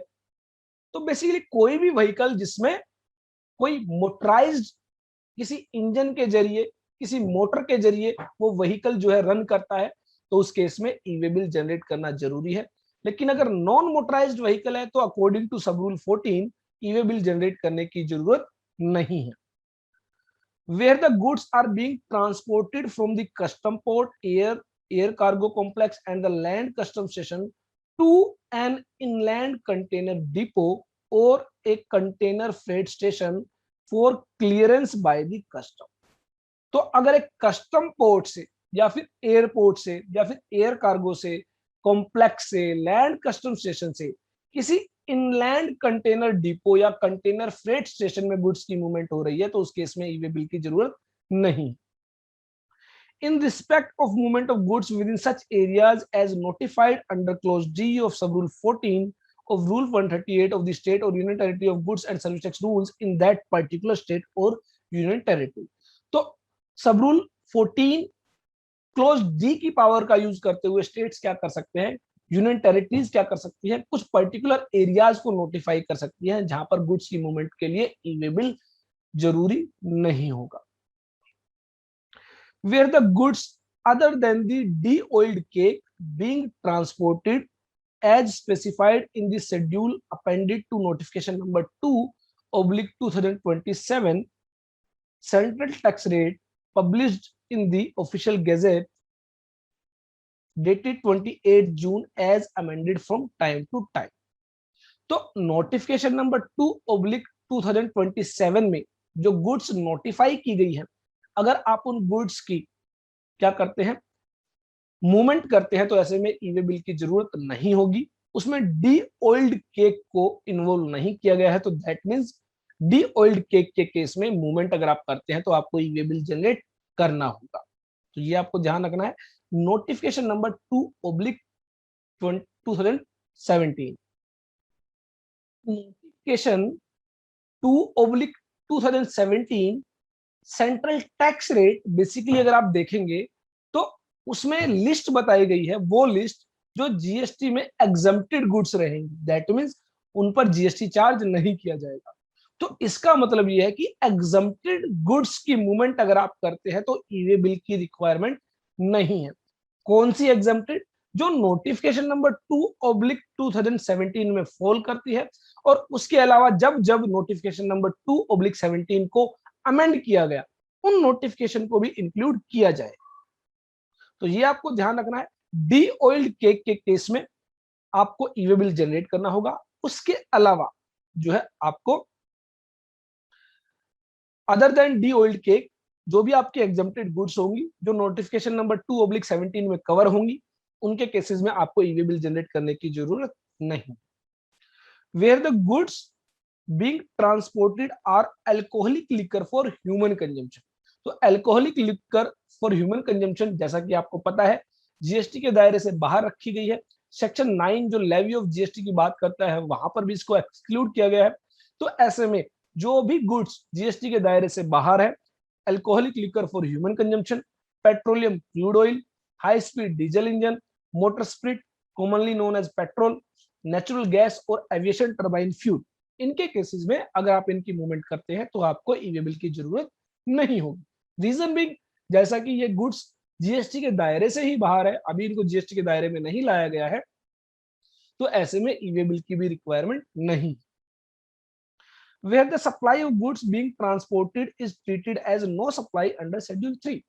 तो बेसिकली कोई भी व्हीकल जिसमें कोई मोटराइज्ड किसी इंजन के जरिए, किसी मोटर के जरिए वो व्हीकल जो है रन करता है, तो उस केस में ई-वे बिल जनरेट करना जरूरी है। लेकिन अगर नॉन मोटराइज्ड व्हीकल है तो अकॉर्डिंग टू सब रूल 14 ई-वे बिल जनरेट करने की जरूरत नहीं है। Where the goods are being transported from the custom port, air cargo complex and the land custom station to an inland container depot or a container freight station for clearance by the custom. तो अगर एक custom port से या फिर airport से या फिर air cargo से, कॉम्प्लेक्स से, लैंड कस्टम स्टेशन से किसी इनलैंड कंटेनर डिपो या कंटेनर फ्रेट स्टेशन में गुड्स की मूवमेंट हो रही है, तो उस केस में ई वे बिल की जरूरत नहीं. In respect of movement of goods within such areas as notified under clause D of sub-rule 14 of rule 138 of the state or union territory of goods and service tax rules in that particular state or union territory. तो सब rule 14 close D की power का use करते हुए states क्या कर सकते हैं, यूनियन टेरिटरीज क्या कर सकती है, कुछ पर्टिकुलर एरियाज को नोटिफाई कर सकती है जहां पर गुड्स की मूवमेंट के लिए ई वे बिल जरूरी नहीं होगा. Where the goods other than the de-oiled cake being transported as specified in the schedule appended to notification number 2/2027 central tax rate published in the official gazette dated 28 June as amended from time to time. तो notification number 2/2027 में जो goods notify की गई है, अगर आप उन goods की क्या करते हैं, मूवमेंट करते हैं, तो ऐसे में ई वे बिल की जरूरत नहीं होगी. उसमें डी ऑयल्ड केक को इन्वॉल्व नहीं किया गया है, तो that means D oiled cake के केस में मूवमेंट अगर आप करते हैं तो आपको ई वे बिल जनरेट करना होगा. तो ये आपको ध्यान रखना है. Notification number 2/2017, notification 2/2017 central tax rate basically अगर आप देखेंगे तो उसमें लिस्ट बताई गई है, वो लिस्ट जो जीएसटी में एग्जम्प्टेड गुड्स रहेंगी, दैट मींस उन पर जीएसटी चार्ज नहीं किया जाएगा. तो इसका मतलब यह है कि एग्जम्प्टेड गुड्स की मूवमेंट अगर आप करते हैं तो ई वे बिल की रिक्वायरमेंट नहीं है. कौन सी एग्जम्प्टेड, जो नोटिफिकेशन नंबर 2/2017 में फॉल करती है, और उसके अलावा जब जब नोटिफिकेशन नंबर 2/17 को अमेंड किया गया, उन नोटिफिकेशन को भी इंक्लूड किया जाए. तो ये आपको ध्यान रखना है. डी ऑयल्ड केक के केस में आपको ई वे बिल जनरेट करना होगा. उसके अलावा जो है आपको other than D oiled cake जो भी आपकी एग्जम्प्टेड गुड्स होंगी जो नोटिफिकेशन नंबर 2/17 में कवर होंगी, उनके केसेस में आपको ई वे बिल जनरेट करने की जरूरत नहीं. Where the goods being transported are alcoholic liquor for human consumption. तो alcoholic liquor for human consumption जैसा कि आपको पता है जीएसटी के दायरे से बाहर रखी गई है. सेक्शन 9 जो लेवी ऑफ जीएसटी की बात करता है वहां पर भी इसको एक्सक्लूड किया गया है. तो ऐसे में जो भी गुड्स जीएसटी के दायरे से बाहर है, alcoholic liquor for human consumption, petroleum crude oil, high speed diesel engine, motor spirit commonly known as petrol, natural gas और एविएशन टर्बाइन फ्यूल, इनके केसेस में अगर आप इनकी मूवमेंट करते हैं तो आपको ई वे बिल की जरूरत नहीं होगी. रीजन बिंग, जैसा कि ये गुड्स जीएसटी के दायरे से ही बाहर है, अभी इनको जीएसटी के दायरे में नहीं लाया गया है, तो ऐसे में ई वे बिल की भी रिक्वायरमेंट नहीं. Where the supply of goods being transported is treated as no supply under Schedule 3.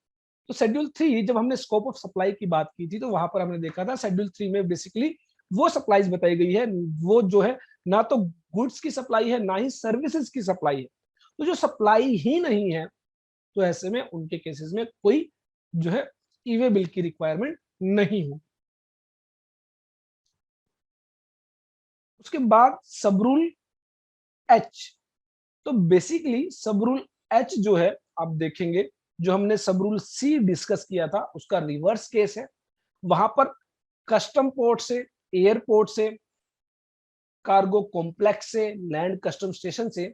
तो Schedule 3 जब हमने स्कोप ऑफ सप्लाई की बात की थी तो वहां पर हमने देखा था Schedule 3 में बेसिकली वो सप्लाईज बताई गई है, वो जो है ना तो गुड्स की सप्लाई है ना ही सर्विसेज की सप्लाई है. तो जो सप्लाई ही नहीं है तो ऐसे में उनके केसेस में कोई जो है ई वे बिल की रिक्वायरमेंट नहीं हो. उसके बाद सब रूल एच. तो बेसिकली सब रूल एच जो है आप देखेंगे, जो हमने सब रूल सी डिस्कस किया था उसका रिवर्स केस है. वहां पर कस्टम पोर्ट से, एयरपोर्ट से, कार्गो कॉम्प्लेक्स से, लैंड कस्टम स्टेशन से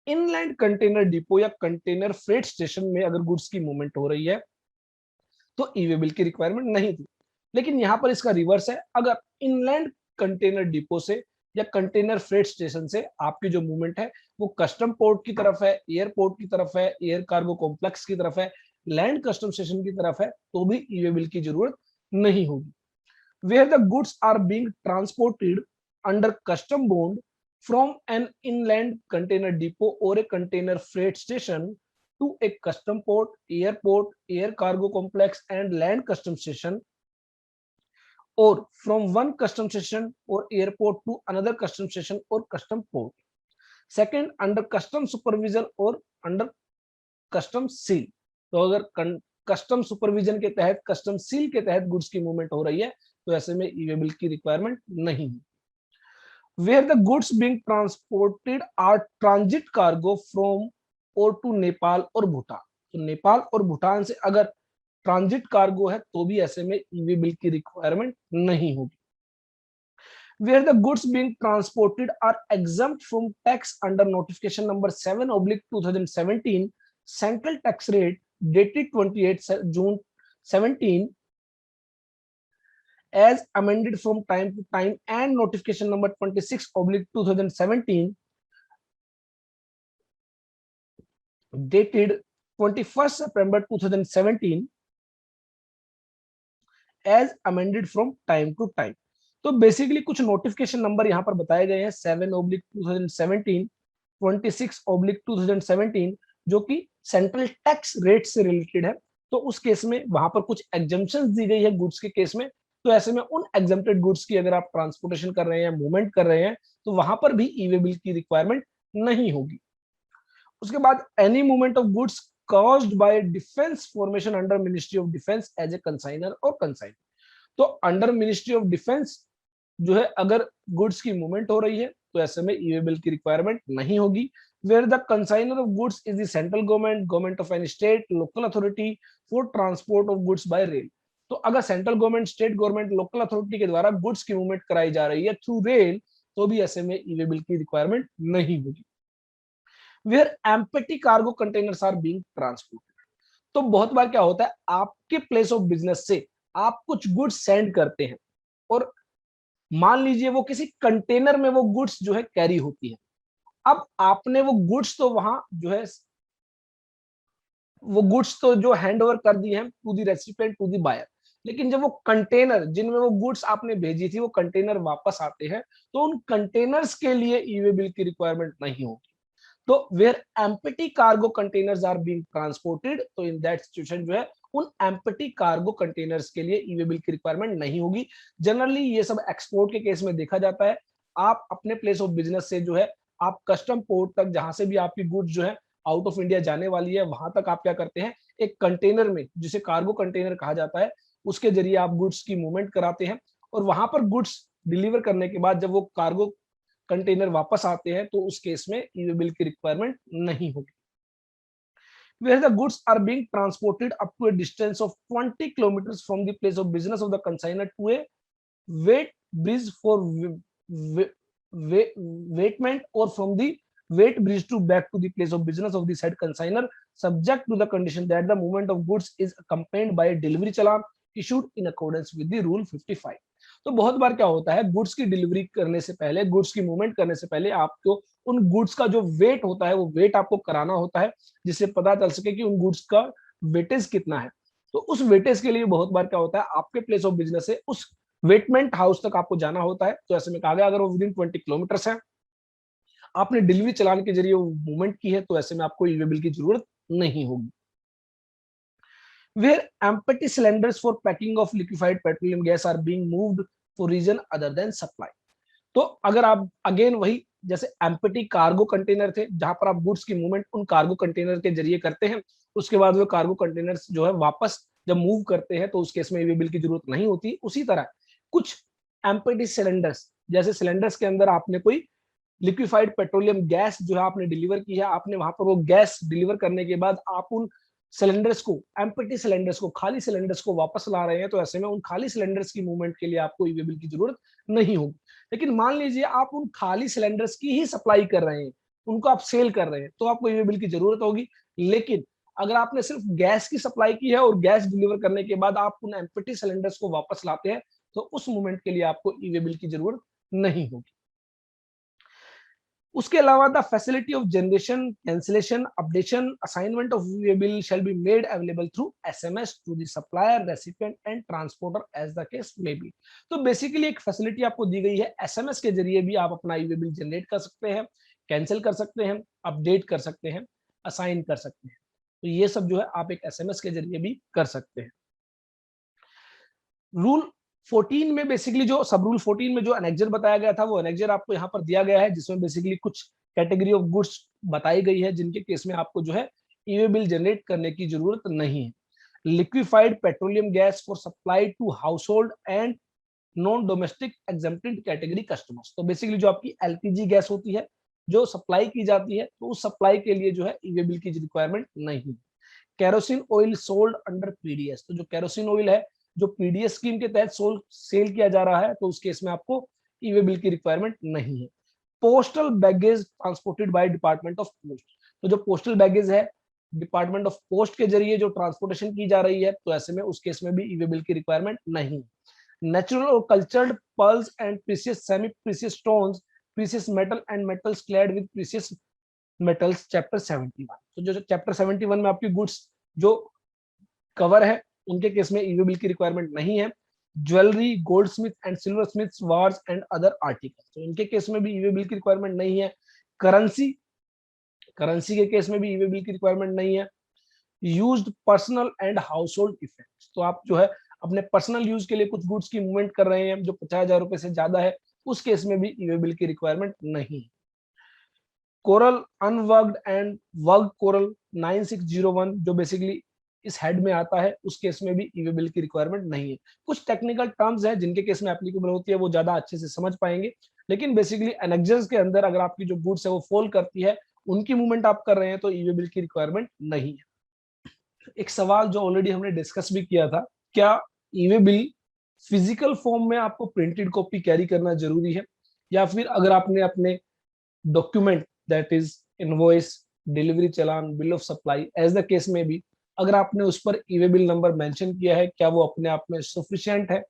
इनलैंड कंटेनर डिपो या कंटेनर फ्रेट स्टेशन में अगर गुड्स की मूवमेंट हो रही है तो ई वे बिल की रिक्वायरमेंट नहीं थी. लेकिन यहां पर इसका रिवर्स है. अगर इनलैंड कंटेनर डिपो से या कंटेनर फ्रेट स्टेशन से आपकी जो मूवमेंट है वो कस्टम पोर्ट की तरफ है, एयरपोर्ट की तरफ है, एयर कार्गो कॉम्प्लेक्स की तरफ है, लैंड कस्टम स्टेशन की तरफ है, तो भी ई वे बिल की जरूरत नहीं होगी. Where the goods are being transported under custom bond from an inland container depot or a container freight station to a custom port, airport, air cargo complex and land custom station or from one custom station or airport to another custom station or custom port. Second, under custom supervision or under custom seal. तो अगर custom supervision के तहत, custom seal के तहत goods की movement हो रही है तो ऐसे में ई वे बिल की रिक्वायरमेंट नहीं है. Where the goods being transported are transit cargo from or to Nepal और भूटान. तो नेपाल और भूटान से अगर ट्रांजिट कार्गो है तो भी ऐसे में ई वे बिल की रिक्वायरमेंट नहीं होगी. Where the goods being transported are exempt from tax under notification number 7/2017 central tax rate dated 28 June 17 as amended from time to time and notification number 26/2017 dated 21st September 2017 as amended from time to time. तो basically कुछ notification number यहाँ पर बताए गए हैं 7/2017, 26/2017 जो कि central tax rate से रिलेटेड है. तो उस केस में वहां पर कुछ एग्जम्पशंस दी गई है गुड्स के केस में. तो ऐसे में उन एग्जम्प्टेड गुड्स की अगर आप ट्रांसपोर्टेशन कर रहे हैं, मूवमेंट कर रहे हैं, तो वहां पर भी ई वे बिल की रिक्वायरमेंट नहीं होगी. उसके बाद any movement of goods caused by defense formation under Ministry of Defense as a consignor or consignor. तो अंडर मिनिस्ट्री ऑफ डिफेंस जो है अगर गुड्स की मूवमेंट हो रही है तो ऐसे में ई वे बिल की रिक्वायरमेंट नहीं होगी. Where the consignor of goods is the central government, government of any state, local authority for transport of goods by rail. तो अगर central government, state government, local authority के द्वारा गुड्स की movement कराई जा रही है थ्रू रेल तो भी ऐसे में ई वे बिल की रिक्वायरमेंट नहीं होगी. Where empty cargo containers are being transported. तो बहुत बार क्या होता है, आपके प्लेस ऑफ बिजनेस से आप कुछ गुड्स सेंड करते हैं और मान लीजिए वो किसी कंटेनर में वो गुड्स जो है कैरी होती है. अब आपने वो गुड्स तो वहां जो है वो गुड्स तो जो हैंड ओवर कर दी है to the recipient, to the buyer, लेकिन जब वो कंटेनर जिनमें वो गुड्स आपने भेजी थी वो कंटेनर वापस आते हैं तो उन कंटेनर्स के लिए ई वे बिल की रिक्वायरमेंट नहीं होगी. तो where empty cargo containers are being transported, तो इन दैट सिचुएशन जो है उन एम्प्टी कार्गो कंटेनर्स के लिए ई वे बिल की रिक्वायरमेंट नहीं होगी. जनरली ये सब एक्सपोर्ट के केस में देखा जाता है. आप अपने प्लेस ऑफ बिजनेस से जो है आप कस्टम पोर्ट तक, जहां से भी आपकी गुड्स जो है आउट ऑफ इंडिया जाने वाली है, वहां तक आप क्या करते हैं, एक कंटेनर में, जिसे कार्गो कंटेनर कहा जाता है, उसके जरिए आप गुड्स की मूवमेंट कराते हैं और वहां पर गुड्स डिलीवर करने के बाद जब वो कार्गो कंटेनर वापस आते हैं तो उस केस में ई वे बिल की रिक्वायरमेंट नहीं होगी. Where the goods are being transported up to a distance of 20 kilometers from the place of business of the consignor to a weight bridge for weightment or from the weight bridge to back to the place of business of the said consignor, subject to the condition that the movement of goods is accompanied by a delivery challan issued in accordance with the rule 55. तो बहुत बार क्या होता है, goods की delivery करने से पहले, goods की मूवमेंट करने से पहले आपको उन गुड्स का जो वेट होता है वो वेट आपको कराना होता है, जिससे पता चल सके कि उन गुड्स का वेटेज कितना है. तो उस वेटेज के लिए बहुत बार क्या होता है, आपके प्लेस ऑफ बिजनेस से उस वेटमेंट हाउस तक आपको जाना होता है. तो ऐसे में कहा गया अगर वो विदिन 20 किलोमीटर है, आपने डिलीवरी चलान के जरिए मूवमेंट की है, तो ऐसे में आपको ई वे बिल की जरूरत नहीं होगी. Where empty cylinders for packing of liquefied petroleum gas are being moved for reason other than supply. तो अगर आप अगेन वही जैसे एम्प्टी कार्गो कंटेनर थे जहां पर आप गुड्स की मूवमेंट उन कार्गो कंटेनर के जरिए करते हैं, उसके बाद वो कार्गो कंटेनर्स जो है वापस जब मूव करते हैं तो उस केस में ई वे बिल की जरूरत नहीं होती. उसी तरह कुछ एम्प्टी सिलेंडर्स, जैसे सिलेंडर्स के अंदर आपने कोई लिक्विफाइड पेट्रोलियम गैस जो है आपने डिलीवर की है, आपने वहां पर वो गैस डिलीवर करने के बाद आप उन सिलेंडर्स को, एम्प्टी सिलेंडर्स को, खाली सिलेंडर्स को वापस ला रहे हैं, तो ऐसे में उन खाली सिलेंडर्स की मूवमेंट के लिए आपको ई वे बिल की जरूरत नहीं होगी. लेकिन मान लीजिए आप उन खाली सिलेंडर्स की ही सप्लाई कर रहे हैं, उनको आप सेल कर रहे हैं, तो आपको ई वे बिल की जरूरत होगी. लेकिन अगर आपने सिर्फ गैस की सप्लाई की है और गैस डिलीवर करने के बाद आप उन एम्प्टी सिलेंडर्स को वापस लाते हैं, तो उस मूवमेंट के लिए आपको ई वे बिल की जरूरत नहीं होगी. उसके अलावा the facility of generation, cancellation, updation, assignment of way bill shall be made available through SMS to the supplier, recipient and transporter as the case may be. तो बेसिकली एक फैसिलिटी आपको दी गई है, एसएमएस के जरिए भी आप अपना ई वे बिल जनरेट कर सकते हैं, कैंसिल कर सकते हैं, अपडेट कर सकते हैं, असाइन कर सकते हैं. तो ये सब जो है आप एक एसएमएस के जरिए भी कर सकते हैं. रूल 14 में बेसिकली जो सब रूल 14 में जो एनेक्जर बताया गया था, वो एनेक्जर आपको यहाँ पर दिया गया है, जिसमें बेसिकली कुछ कैटेगरी ऑफ गुड्स बताई गई है जिनके केस में आपको जो है ई वे बिल जनरेट करने की जरूरत नहीं है। Liquefied petroleum gas for supply to household and non domestic exempted category customers. तो बेसिकली जो आपकी एलपीजी गैस होती है जो सप्लाई की जाती है, तो उस सप्लाई के लिए जो है ई वे बिल की रिक्वायरमेंट नहीं। Kerosene oil sold under PDS, तो जो केरोसिन ऑयल है जो पीडीएस स्कीम के तहत सेल किया जा रहा है, तो उस केस में आपको ई वे बिल की रिक्वायरमेंट नहीं है। Postal baggage transported by department of post, तो जो पोस्टल बैगेज है डिपार्टमेंट ऑफ पोस्ट के जरिए जो ट्रांसपोर्टेशन की जा रही है, तो ऐसे में उस केस में भी ई वे बिल की रिक्वायरमेंट नहीं। नेचुरल और cultured pearls and precious semi precious stones, precious metal and metals clad with precious metals chapter 71, तो जो चैप्टर 71 में आपकी गुड्स जो कवर है उनके केस में ई वे बिल की रिक्वायरमेंट नहीं है। Jewellery, gold Smith and silver Smith wars and other article, तो इनके केस में भी ई वे बिल की रिक्वायरमेंट नहीं है। करेंसी, करेंसी के केस में भी ई वे बिल की रिक्वायरमेंट नहीं है। Used personal and house hold effects, तो आप जो है अपने पर्सनल यूज के लिए कुछ गुड्स की मूवमेंट कर रहे हैं जो 50,000 रुपए से ज्यादा है, उस केस में भी ई वे बिल की रिक्वायरमेंट नहीं। कोरल अनवर्क्ड एंड वर्क कोरल 9601 जो बेसिकली इस हेड में आता है, उस केस में भी ई वे बिल की रिक्वायरमेंट नहीं है। कुछ टेक्निकल टर्म्स हैं जिनके केस में एप्लीकेबल होती है, वो ज्यादा अच्छे से समझ पाएंगे, लेकिन बेसिकली एनेक्जर्स के अंदर अगर आपकी जो गुड्स है वो फॉल करती है, उनकी मूवमेंट आप कर रहे हैं, तो ई वे बिल की रिक्वायरमेंट नहीं है। एक सवाल जो ऑलरेडी हमने डिस्कस भी किया था, क्या ई वे बिल फिजिकल फॉर्म में आपको प्रिंटेड कॉपी कैरी करना जरूरी है, या फिर अगर आपने अपने document that is invoice, delivery challan, bill of supply, as the case में भी अगर आपने उस पर e way bill number mention किया है, क्या वो अपने आप में सफिशिएंट है?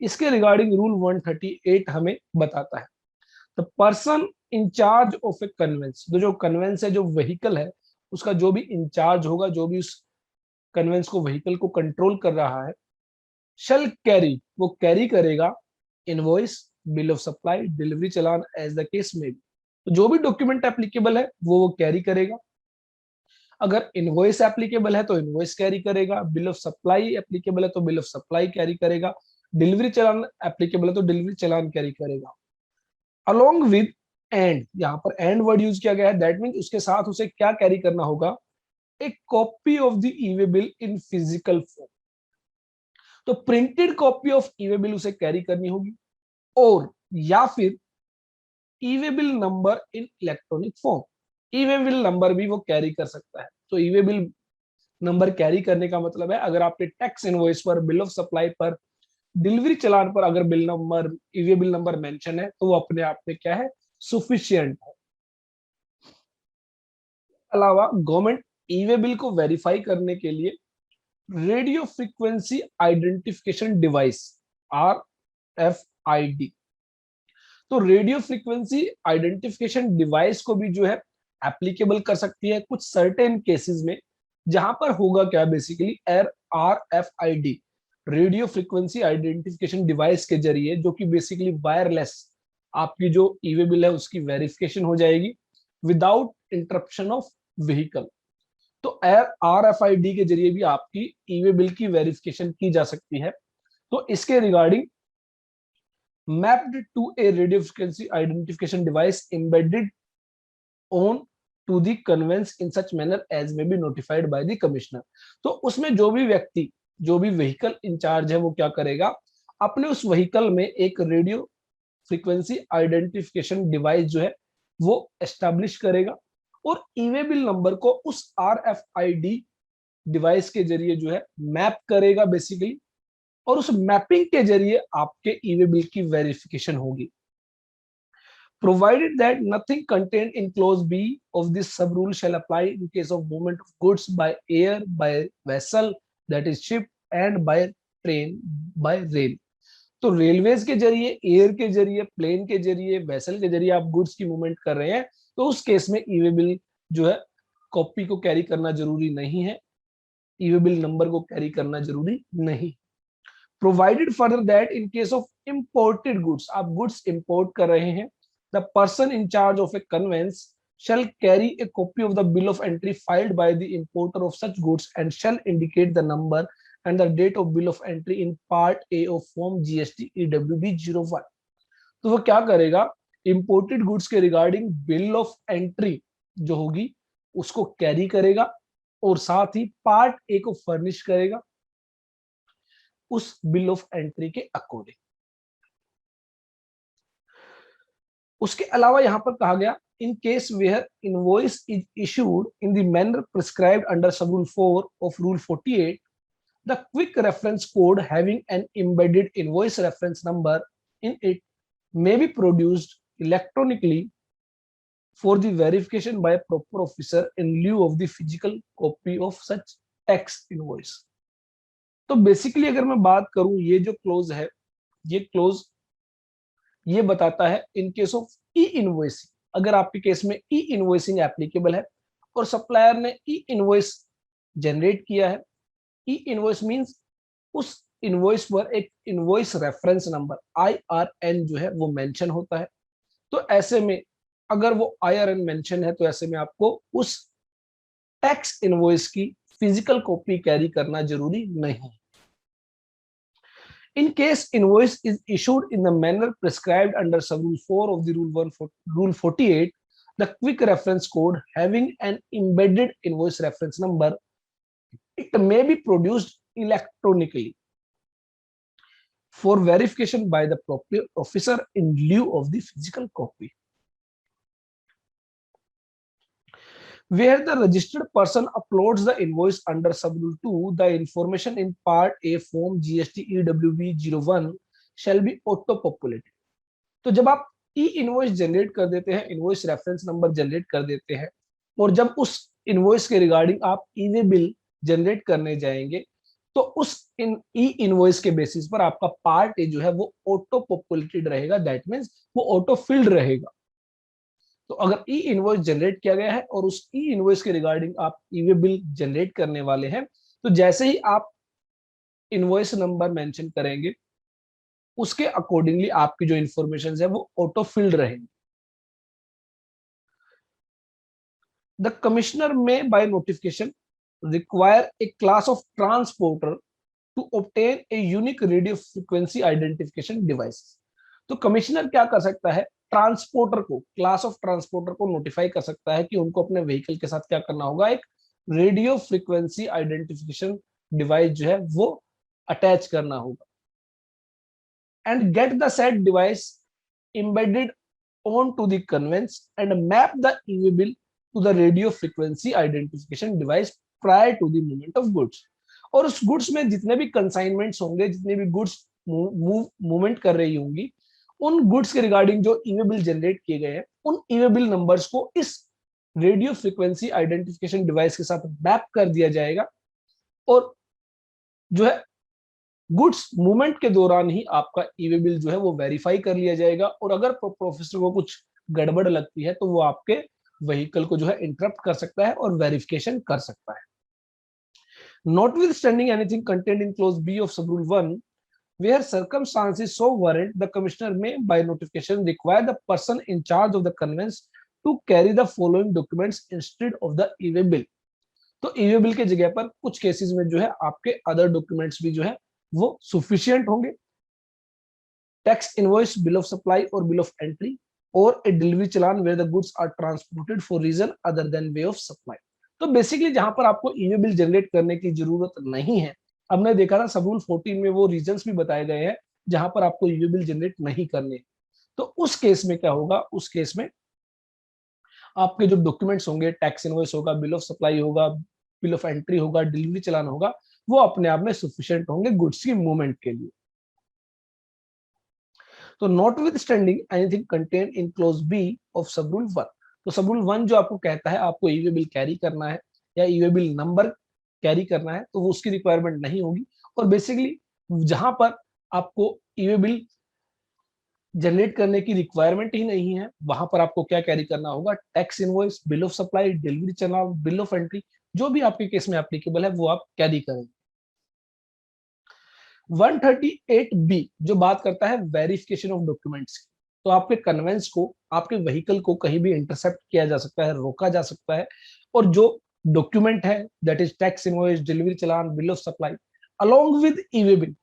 इसके रिगार्डिंग रूल 138 हमें बताता है। The person in charge of a conveyance, जो कन्वेंस है, जो व्हीकल है, उसका जो भी इंचार्ज होगा, जो भी उस कन्वेंस को व्हीकल को कंट्रोल कर रहा है, शल कैरी, वो कैरी करेगा invoice, bill of supply, delivery challan, as the case में भी। तो जो भी डॉक्यूमेंट एप्लीकेबल है वो कैरी करेगा। अगर इनवॉइस एप्लीकेबल है तो इनवॉइस कैरी करेगा, बिल ऑफ सप्लाई एप्लीकेबल है तो बिल ऑफ सप्लाई कैरी करेगा, डिलीवरी चालान एप्लीकेबल है तो डिलीवरी चालान कैरी करेगा। अलोंग विद एंड, यहाँ पर एंड वर्ड यूज किया गया है, दैट मीन उसके साथ उसे क्या कैरी करना होगा? एक copy of the e way bill in physical form, तो printed copy of e way bill उसे कैरी करनी होगी, और या फिर e way bill number in electronic form, e way bill number भी वो कैरी कर सकता है। तो e way bill number carry करने का मतलब है, अगर आपके टैक्स इनवॉइस पर, बिल ऑफ सप्लाई पर, डिलीवरी चालान पर अगर बिल नंबर, ई वे बिल नंबर मेंशन है, तो वो अपने आप में क्या है? सफिशिएंट है। अलावा गवर्नमेंट ई वे बिल को वेरीफाई करने के लिए radio frequency identification device, RFID, तो रेडियो फ्रीक्वेंसी आइडेंटिफिकेशन डिवाइस को भी जो है एप्लीकेबल कर सकती है कुछ सर्टेन केसेस में, जहां पर होगा क्या? Basically RFID, radio frequency identification device के जरिए, जो कि बेसिकली वायरलेस आपकी जो ई वे बिल है उसकी वेरिफिकेशन हो जाएगी विदाउट इंटरप्शन ऑफ व्हीकल। तो RFID के जरिए भी आपकी ई वे बिल की वेरिफिकेशन की जा सकती है। तो इसके regarding mapped to a radio frequency identification device embedded on to the conveyance in such manner as may be notified by the commissioner। तो उसमें जो भी व्यक्ति, जो भी व्हीकल इंचार्ज है, वो क्या करेगा? अपने उस व्हीकल में एक रेडियो फ्रीक्वेंसी आइडेंटिफिकेशन डिवाइस जो है वो एस्टैब्लिश करेगा, और ई वे बिल नंबर को उस RFID डिवाइस के जरिए जो है मैप करेगा बेसिकली, और उस मैपिंग के जरिए आपके ई वे बिल की वेरिफिकेशन होगी। Provided that nothing contained in clause B of this sub rule shall apply in case of movement of goods by air, by vessel that is ship, and by train, by rail। तो railways के जरिए, air के जरिए, plane के जरिए, vessel के जरिए आप गुड्स की मूवमेंट कर रहे हैं, तो उस केस में ई वे बिल जो है कॉपी को कैरी करना जरूरी नहीं है, ई वे बिल नंबर को कैरी करना जरूरी नहीं। Provided further that in case of imported goods, आप गुड्स इंपोर्ट कर रहे हैं, the person in charge of a conveyance shall carry a copy of the bill of entry filed by the importer of such goods and shall indicate the number and the date of bill of entry in part A of form GST EWB 01। तो वो क्या करेगा, imported goods के regarding bill of entry जो होगी उसको carry करेगा और साथ ही पार्ट ए को फर्निश करेगा उस बिल ऑफ एंट्री के अकॉर्डिंग। उसके अलावा यहां पर कहा गया in case where invoice is issued in the manner prescribed under sub rule 4 of rule 48, the quick reference code having an embedded invoice reference number in it may be produced electronically for the verification by a proper officer in lieu of the physical copy of such tax invoice। तो basically अगर मैं बात करूं, ये जो close है, ये close ये बताता है इन केस ऑफ ई इनवॉइसिंग, अगर आपके केस में ई इनवॉइसिंग एप्लीकेबल है और सप्लायर ने ई इनवॉइस जनरेट किया है। ई इनवॉइस मींस उस इनवॉइस पर एक इनवॉइस रेफरेंस नंबर IRN जो है वो मेंशन होता है। तो ऐसे में अगर वो IRN मेंशन है तो ऐसे में आपको उस टैक्स इनवॉइस की फिजिकल कॉपी कैरी करना जरूरी नहीं। In case invoice is issued in the manner prescribed under sub rule 4 of the rule 48, the quick reference code having an embedded invoice reference number, it may be produced electronically for verification by the proper officer in lieu of the physical copy. Where the registered person uploads the invoice under sub-rule 2, the information in part A form GST EWB 01 shall be auto-populated। तो जब आप ई invoice generate कर देते हैं, invoice reference number generate कर देते हैं और जब उस इनवॉइस के रिगार्डिंग आप ई वे बिल जनरेट करने जाएंगे तो उस ई इनवॉइस के बेसिस पर आपका पार्ट ए जो है वो ऑटो पॉपुलेटेड रहेगा, दैट मींस वो ऑटो फिल्ड रहेगा। तो अगर ई इनवॉइस जनरेट किया गया है और उस ई इनवॉइस के रिगार्डिंग आप ई वे बिल जनरेट करने वाले हैं तो जैसे ही आप इनवॉइस नंबर मेंशन करेंगे उसके अकॉर्डिंगली आपकी जो इंफॉर्मेशन है वो ऑटो फिल्ड रहेंगी। The commissioner may by notification require a class of transporter to obtain a unique radio frequency identification device. तो कमिश्नर क्या कर सकता है, ट्रांसपोर्टर को, क्लास ऑफ ट्रांसपोर्टर को नोटिफाई कर सकता है कि उनको अपने व्हीकल के साथ क्या करना होगा, एक रेडियो फ्रीक्वेंसी आइडेंटिफिकेशन डिवाइस जो है वो अटैच करना होगा and get the said device embedded onto the conveyance and map the EV bill to the radio frequency identification device prior to the movement of goods। और उस goods में जितने भी कंसाइनमेंट्स होंगे, जितने भी गुड्स मूवमेंट कर रही होंगी, उन गुड्स के रिगार्डिंग जो ईवे बिल जनरेट किए गए हैं उन ईवे बिल नंबर्स को इस रेडियो फ्रीक्वेंसी आइडेंटिफिकेशन डिवाइस के साथ मैप कर दिया जाएगा और जो है गुड्स मूवमेंट के दौरान ही आपका ईवे बिल जो है वो वेरीफाई कर लिया जाएगा और अगर प्रोफेसर को कुछ गड़बड़ लगती है तो वो आपके व्हीकल को जो है इंटरप्ट कर सकता है और वेरिफिकेशन कर सकता है। Notwithstanding anything contained in clause B of sub rule 1, where circumstances so warrant, the commissioner may by notification require the person in charge of the conveyance to carry the following documents instead of the e-way bill. तो e-way bill के जगह पर कुछ cases में जो है आपके other documents भी जो है वो सुफिशियंट होंगे, tax invoice, bill of supply और बिल ऑफ एंट्री और ए डिलीवरी चलान where the goods are transported for reason other than way of supply. तो बेसिकली जहां पर आपको ईवे बिल जनरेट करने की जरूरत नहीं है, हमने देखा था सब रूल 14 में वो रीजंस भी बताए गए हैं जहां पर आपको ईवे बिल जनरेट नहीं करने, तो उस केस में क्या होगा, उस केस में आपके जो डॉक्यूमेंट्स होंगे, टैक्स इनवॉइस होगा, बिल ऑफ सप्लाई होगा, बिल ऑफ एंट्री होगा, डिलीवरी चलान होगा, वो अपने आप में सफिशिएंट होंगे गुड्स की मूवमेंट के लिए। तो notwithstanding anything contain in clause B of sub rule 1, तो सब रूल 1 जो आपको कहता है आपको ईवे बिल कैरी करना है या ईवे बिल नंबर कैरी करना है तो वो उसकी रिक्वायरमेंट नहीं होगी। और बेसिकली जहां पर आपको ईवे बिल जनरेट करने की रिक्वायरमेंट ही नहीं है वहां पर आपको क्या कैरी करना होगा, tax invoice, bill of supply, delivery challan, bill of entry, जो भी आपके केस में एप्लीकेबल है वो आप कैरी करेंगे। 138B जो बात करता है वेरिफिकेशन ऑफ डॉक्यूमेंट्स की, तो आपके कन्वेंस को, आपके व्हीकल को कहीं भी इंटरसेप्ट किया जा सकता है, रोका जा सकता है और जो डॉक्यूमेंट है that is tax invoice, delivery challan, bill of supply, along with e-way bill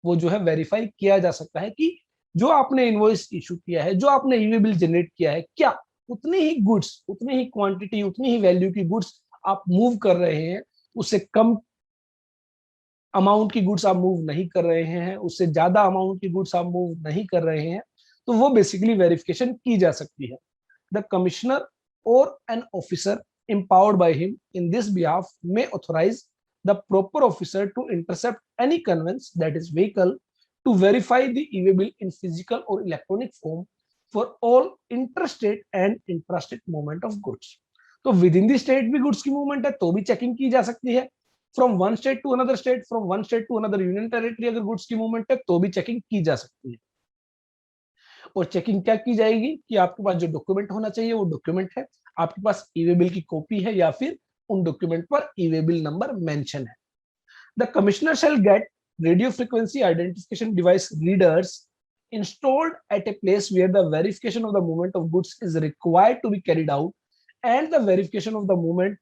वो जो है वेरीफाई किया जा सकता है कि जो आपने इनवॉइस इशू किया है, जो आपने ईवे बिल जनरेट किया है, क्या उतनी ही गुड्स, उतनी ही क्वांटिटी, उतनी ही वैल्यू की गुड्स आप मूव कर रहे हैं, उससे कम अमाउंट की गुड्स आप मूव नहीं कर रहे हैं, उससे ज्यादा अमाउंट की गुड्स आप मूव नहीं कर रहे हैं, तो वो बेसिकली वेरिफिकेशन की जा सकती है। द कमिश्नर और an officer empowered by him in this behalf may authorize the proper officer to intercept any conveyance, that is vehicle, to verify the e-bill in physical or electronic form for all interstate and intrastate movement of goods. तो within the state भी goods की movement है तो भी checking की जा सकती है, from one state to another state, from one state to another union territory अगर गुड्स की मूवमेंट है तो भी चेकिंग की जा सकती है। और चेकिंग क्या की जाएगी कि आपके पास जो डॉक्यूमेंट होना चाहिए वो डॉक्यूमेंट है, आपके पास ई-वे बिल की कॉपी है या फिर उन डॉक्यूमेंट पर ई-वे बिल नंबर मेंशन है। The commissioner shell gate radio frequency identification device readers installed at a place where the verification of the movement of goods is required to be carried out, and the verification of the movement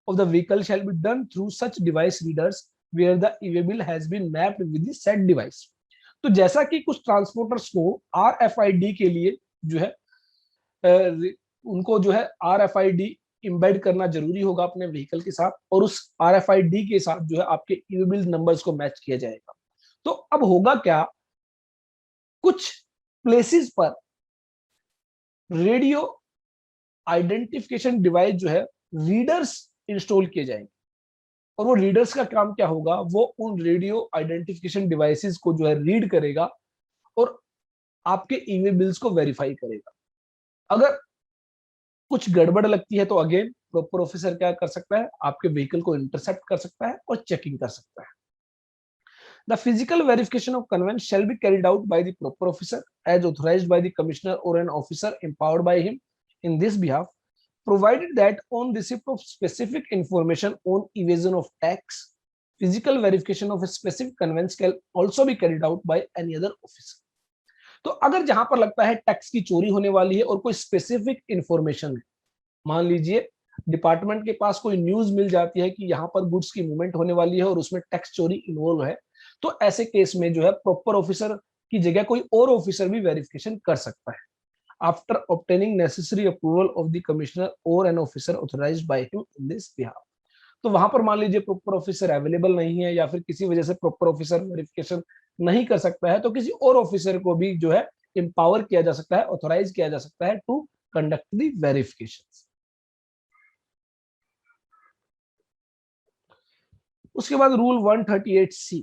of the vehicle shall be done through such device readers where the e-way bill has been mapped with the said device. तो जैसा कि कुछ transporters को RFID के लिए जो है उनको जो है RFID इम्बेड करना जरूरी होगा अपने व्हीकल के साथ, और उस RFID के साथ जो है आपके ई-वे बिल नंबर्स को मैच किया जाएगा। तो अब होगा क्या, कुछ प्लेसेस पर रेडियो आइडेंटिफिकेशन डिवाइस जो है रीडर्स इंस्टॉल किए जाएंगे, और वो रीडर्स का काम क्या होगा, वो उन रेडियो आइडेंटिफिकेशन डिवाइसेस को जो है रीड करेगा और आपके ई-वे बिल्स को वेरीफाई करेगा। अगर कुछ गड़बड़ लगती है तो अगेन प्रॉपर ऑफिसर क्या कर सकता है, आपके व्हीकल को इंटरसेप्ट कर सकता है और चेकिंग कर सकता है। The physical verification of conveyance shall be carried out by the proper officer as authorized by the commissioner or an officer empowered by him in this behalf, provided that on receipt of specific information on evasion of tax, physical verification of a specific conveyance can also be carried out by any other officer. तो अगर जहां पर लगता है tax की चोरी होने वाली है और कोई स्पेसिफिक इंफॉर्मेशन है, मान लीजिए डिपार्टमेंट के पास कोई न्यूज मिल जाती है कि यहाँ पर गुड्स की मूवमेंट होने वाली है और उसमें टैक्स चोरी इन्वॉल्व है, तो ऐसे केस में जो है प्रॉपर ऑफिसर की जगह कोई और ऑफिसर भी वेरिफिकेशन कर सकता है, after obtaining necessary approval of the commissioner और an officer authorised by him in this behalf. तो वहां पर मान लीजिए प्रॉपर ऑफिसर अवेलेबल नहीं है या फिर किसी वजह से प्रॉपर ऑफिसर वेरिफिकेशन नहीं कर सकता है, तो किसी और ऑफिसर को भी जो है एम्पावर किया जा सकता है, ऑथराइज किया जा सकता है टू कंडक्ट द वेरिफिकेशन। उसके बाद रूल 138C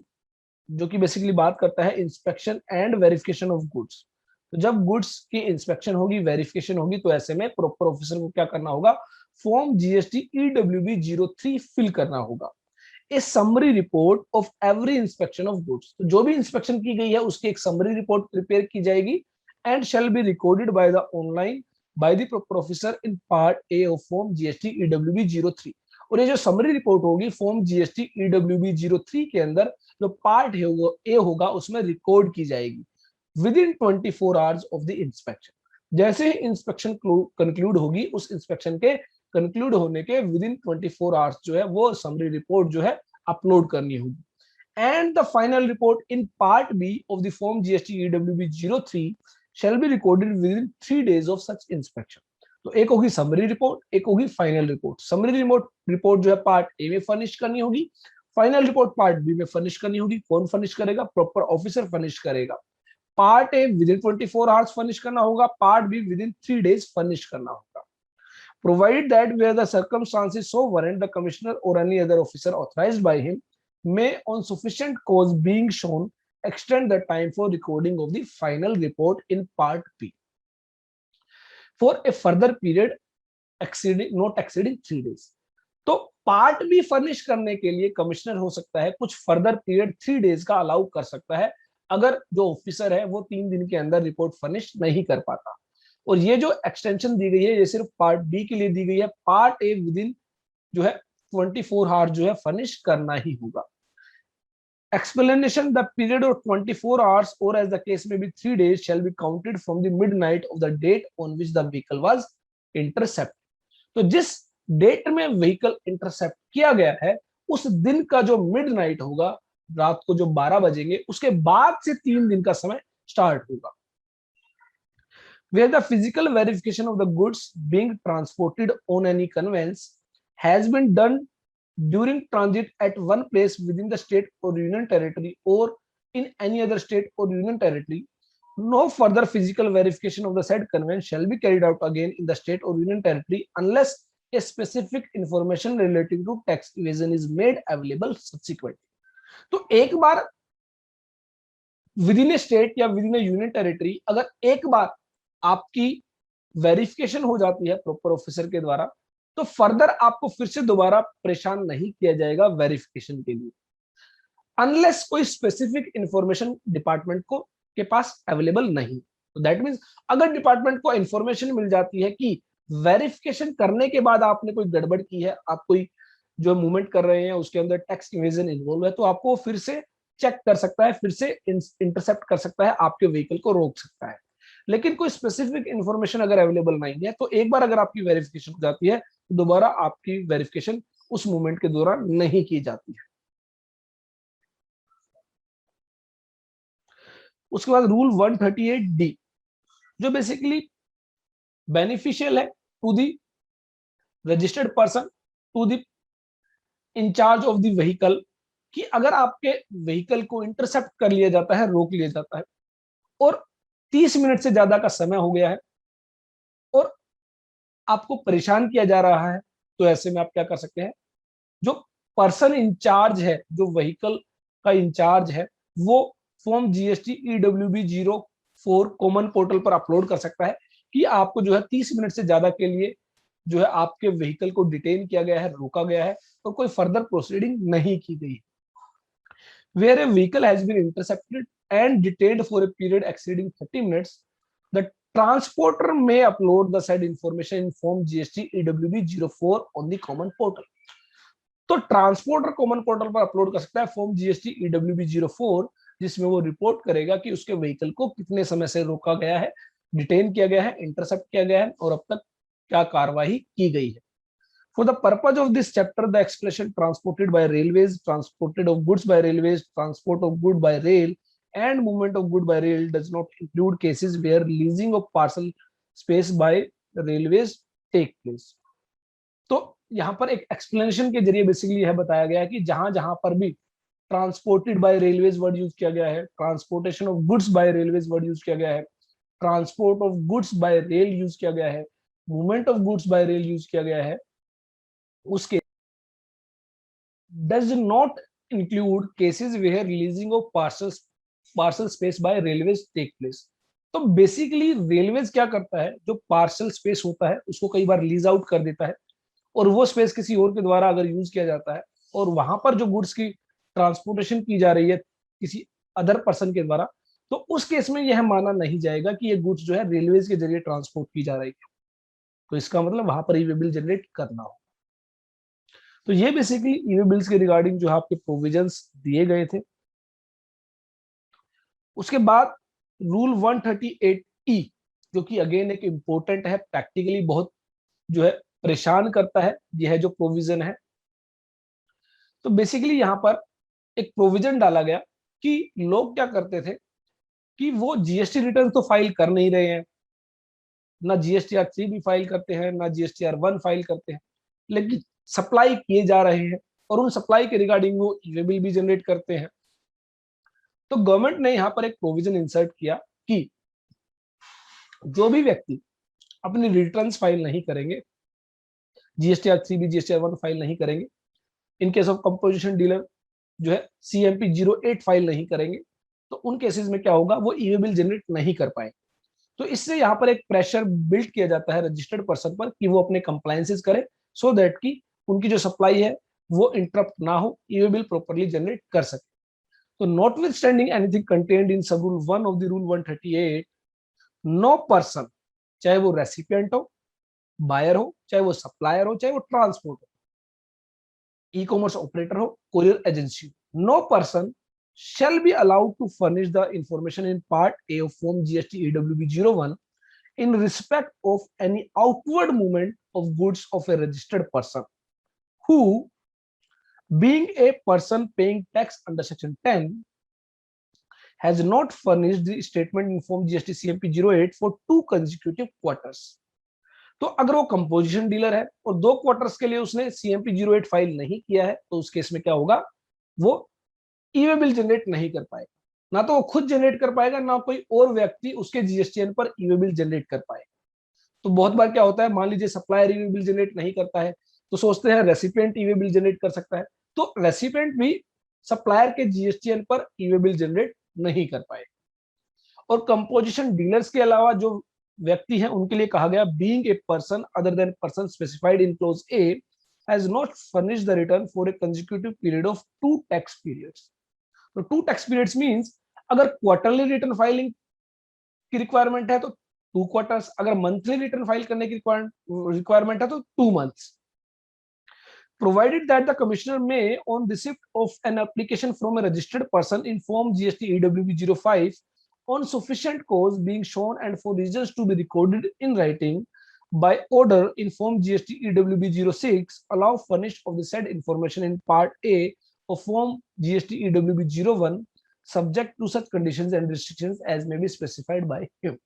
जो कि बेसिकली बात करता है inspection and verification of goods. तो जब गुड्स की इंस्पेक्शन होगी, वेरिफिकेशन होगी, तो ऐसे में प्रॉपर ऑफिसर को क्या करना होगा, फॉर्म GST EWB 03 फिल करना होगा, a summary report of every inspection of goods. तो जो भी इंस्पेक्शन की गई है उसकी एक समरी रिपोर्ट प्रिपेयर की जाएगी and shall be recorded by the online by the proper officer in part A of form GST EWB 03। और ये जो समरी रिपोर्ट होगी फॉर्म GST EWB 03 के अंदर जो पार्ट ए होगा उसमें रिकॉर्ड की जाएगी with in 24 hours of the inspection. जैसे ही इंस्पेक्शन कंक्लूड होगी, उस इंस्पेक्शन के कंक्लूड होने के विद इन 24 आवर्स जो है वो समरी रिपोर्ट जो है अपलोड करनी होगी। And the final report in part B of the form GST EWB 03 shall be recorded within 3 days of such inspection। तो एक होगी समरी रिपोर्ट, एक होगी फाइनल रिपोर्ट। समरी रिपोर्ट जो है पार्ट ए में फर्निश करनी होगी, फाइनल रिपोर्ट पार्ट बी में फर्निश करनी होगी। कौन फर्निश करेगा, प्रॉपर ऑफिसर फर्निश करेगा। Part A with in 24 hours furnish करना होगा, part be with in 3 days furnish करना होगा। Provided that where the circumstances so warrant, the commissioner or any other officer authorized by him may, on sufficient cause being shown, extend the time for recording of the final report in part B for a further period not exceeding 3 days। तो part B furnish करने के लिए commissioner हो सकता है कुछ further period 3 days का allow कर सकता है, अगर जो ऑफिसर है वो 3 दिन के अंदर रिपोर्ट फर्निश नहीं कर पाता। और ये जो एक्सटेंशन दी गई है ये सिर्फ पार्ट बी के लिए दी गई है, पार्ट ए विद इन जो है 24 आवर जो है फर्निश करना ही होगा। Explanation: the period of 24 hours or as the case may be 3 days shall be counted from the midnight of the date on which the vehicle was intercepted। तो जिस date में vehicle intercept किया गया है उस दिन का जो मिडनाइट होगा रात को जो 12 बजेंगे उसके बाद से 3 दिन का समय स्टार्ट होगा, where the physical verification of the goods being transported on any conveyance has been done during transit at one place within the state or union territory or in any other state or union territory. No further physical verification of the said conveyance shall be carried out again in the state or union territory unless a specific information relating to tax evasion is made available subsequently. तो एक बार with in A state या with in A union territory अगर एक बार आपकी verification हो जाती है proper officer के द्वारा, तो फर्दर आपको फिर से दोबारा परेशान नहीं किया जाएगा वेरिफिकेशन के लिए, अनलेस कोई स्पेसिफिक इंफॉर्मेशन डिपार्टमेंट को के पास अवेलेबल नहीं। तो दैट मींस अगर डिपार्टमेंट को इंफॉर्मेशन मिल जाती है कि वेरिफिकेशन करने के बाद आपने कोई गड़बड़ की है, आप कोई जो मूवमेंट कर रहे हैं उसके अंदर टैक्स इवेजन इन्वॉल्व है, तो आपको फिर से चेक कर सकता है, फिर से इंटरसेप्ट कर सकता है, आपके व्हीकल को रोक सकता है। लेकिन कोई स्पेसिफिक इंफॉर्मेशन अगर अवेलेबल नहीं है तो एक बार अगर आपकी वेरिफिकेशन हो जाती है तो दोबारा आपकी वेरिफिकेशन उस मूवमेंट के दौरान नहीं की जाती है। उसके बाद रूल 138D जो बेसिकली बेनिफिशियल है to the registered person to the in charge of the vehicle, कि अगर आपके व्हीकल को इंटरसेप्ट कर लिया जाता है, रोक लिया जाता है और 30 मिनट से ज्यादा का समय हो गया है और आपको परेशान किया जा रहा है, तो ऐसे में आप क्या कर सकते हैं, जो पर्सन इंचार्ज है, जो व्हीकल का इंचार्ज है, वो form GST EWB04 common portal पर अपलोड कर सकता है कि आपको जो है 30 मिनट से ज्यादा के लिए जो है आपके व्हीकल को डिटेन किया गया है, रोका गया है और कोई फर्दर प्रोसीडिंग नहीं की गई। Where a vehicle has been intercepted and detained for a period exceeding 30 minutes, the transporter may upload the said information in form GST EWB04 on the common portal. तो ट्रांसपोर्टर कॉमन पोर्टल पर upload कर सकता है form GST EWB04, जिसमें वो report करेगा कि उसके व्हीकल को कितने समय से रोका गया है, डिटेन किया गया है, इंटरसेप्ट किया गया है और अब तक क्या कार्रवाई की गई है। For the purpose of this chapter, the expression transported by railways, transported of goods by railways, transport of good by rail, and movement of good by rail does not include cases where leasing of parcel space by railways take place. तो यहाँ पर एक explanation के जरिए basically यह बताया गया है कि जहां जहां पर भी transported by railways word use किया गया है, transportation of goods bye railways word use किया गया है, transport of goods by rail use किया गया है, movement of goods by rail use किया गया है, उसके does not include cases where leasing of parcel space by railways take place. तो बेसिकली रेलवेज क्या करता है, जो पार्सल स्पेस होता है उसको कई बार लीज आउट कर देता है और वो स्पेस किसी और के द्वारा अगर यूज किया जाता है और वहां पर जो गुड्स की ट्रांसपोर्टेशन की जा रही है किसी अदर पर्सन के द्वारा, तो उस केस में यह माना नहीं जाएगा कि ये गुड्स जो है रेलवेज के जरिए ट्रांसपोर्ट की जा रही है, तो इसका मतलब वहां पर ई वे बिल जनरेट करना हो। तो ये बेसिकली ई वे बिल्स के रिगार्डिंग जो आपके प्रोविजंस दिए गए थे। उसके बाद रूल 138E जो कि अगेन एक इंपॉर्टेंट है, प्रैक्टिकली बहुत जो है परेशान करता है, यह है जो प्रोविजन है। तो बेसिकली यहाँ पर एक प्रोविजन डाला गया कि लोग क्या करते थे कि वो जीएसटी रिटर्न तो फाइल कर नहीं रहे हैं, ना GSTR3 भी फाइल करते हैं, ना GSTR1 फाइल करते हैं, लेकिन सप्लाई किए जा रहे हैं और उन सप्लाई के रिगार्डिंग वो ई वे बिल भी जनरेट करते हैं। तो गवर्नमेंट ने यहाँ पर एक प्रोविजन इंसर्ट किया कि जो भी व्यक्ति अपनी रिटर्न्स फाइल नहीं करेंगे, GSTR3 भी GSTR1 फाइल नहीं करेंगे, इन केस ऑफ कंपोजिशन डीलर जो है CMP08 फाइल नहीं करेंगे, तो उन केसेस में क्या होगा, वो ई वे बिल जनरेट नहीं कर पाएंगे। तो इससे यहाँ पर एक प्रेशर बिल्ड किया जाता है रजिस्टर्ड पर्सन पर कि वो अपने कंप्लायंसेस करे, सो दैट कि उनकी जो सप्लाई है वो इंटरप्ट ना हो, e way bill properly generate कर सके। तो notwithstanding anything contained in sub rule 1 of the rule 138, no person, चाहे वो रेसिपिएंट हो, बायर हो, चाहे वो सप्लायर हो, चाहे वो ट्रांसपोर्ट हो, ई कॉमर्स ऑपरेटर हो, कोरियर एजेंसी हो, no person shall be allowed to furnish the information in part A of form GST EWB01 in respect of any outward movement of goods of a registered person who being a person paying tax under section 10 has not furnished the statement in form GST CMP 08 for 2 consecutive quarters। तो अगर वो composition dealer है और 2 quarters के लिए उसने CMP 08 file नहीं किया है, तो उस केस में क्या होगा, वो ई वे बिल जनरेट नहीं कर पाएगा। ना तो वो खुद जनरेट कर पाएगा, ना कोई और व्यक्ति उसके जीएसटीएन पर ई वे बिल जनरेट कर पाएगा। तो बहुत बार क्या होता है, मान लीजिए सप्लायर ई वे बिल जनरेट नहीं करता है, तो सोचते हैं रेसिपिएंट ई वे बिल जनरेट कर सकता है, तो रेसिपिएंट भी सप्लायर के जीएसटीएन पर ई वे बिल जनरेट नहीं कर पाएगा। और कंपोजिशन डीलर्स के अलावा जो व्यक्ति हैं उनके लिए कहा गया, being a person other than person specified in close A has not furnished the return for a consecutive period of 2 tax periods. तो 2 टैक्स पीरियड्स मींस अगर क्वार्टरली रिटर्न फाइलिंग की रिक्वायरमेंट है तो 2 क्वार्टर्स, अगर मंथली रिटर्न फाइल करने की requirement है तो 2 months. Provided that the commissioner may, on receipt of an application from a registered person, inform GST EWB 05 on sufficient cause being shown and for reasons to be recorded in writing, by order inform GST EWB 06, allow furnish of the said information in Part A of Form GST EWB 01, subject to such conditions and restrictions as may be specified by him।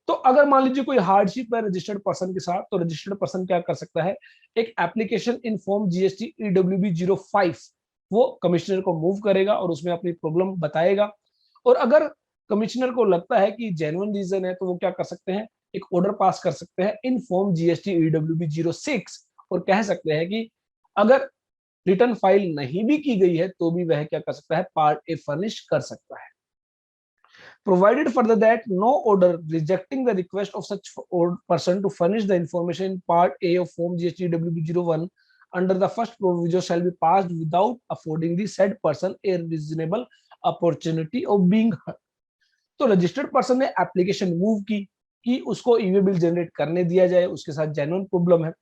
तो अगर मान लीजिए कोई hardship है registered person के साथ, तो registered person क्या कर सकता है, एक application in form GST EWB 05 वो कमिश्नर को मूव करेगा और उसमें अपनी प्रॉब्लम बताएगा। और अगर कमिश्नर को लगता है कि जेन्युइन रीजन है, तो वो क्या कर सकते हैं, एक ऑर्डर पास कर सकते हैं इन फॉर्म जीएसटी EWB 06 और कह सकते हैं कि अगर रिटर्न फाइल नहीं भी की गई है तो भी वह क्या कर सकता है, पार्ट ए फर्निश कर सकता है। Provided further that no order rejecting the request of such person to furnish the information in Part A of Form GST WB01 under the first proviso shall be passed without affording the said person a reasonable opportunity of being heard। तो registered person ने application move की कि उसको ई way bill generate करने दिया जाए, उसके साथ जेन्युइन प्रॉब्लम है,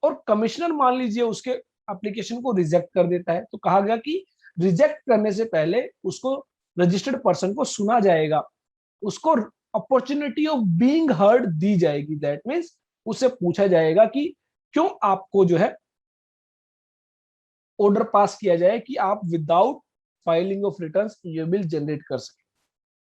और कमिश्नर मान लीजिए उसके एप्लीकेशन को रिजेक्ट कर देता है, तो कहा गया कि रिजेक्ट करने से पहले उसको रजिस्टर्ड पर्सन को सुना जाएगा, उसको अपॉर्चुनिटी ऑफ बीइंग हर्ड दी जाएगी। दैट मींस उससे पूछा जाएगा कि क्यों आपको जो है ऑर्डर पास किया जाए कि आप without filing of returns E way bill generate कर सके।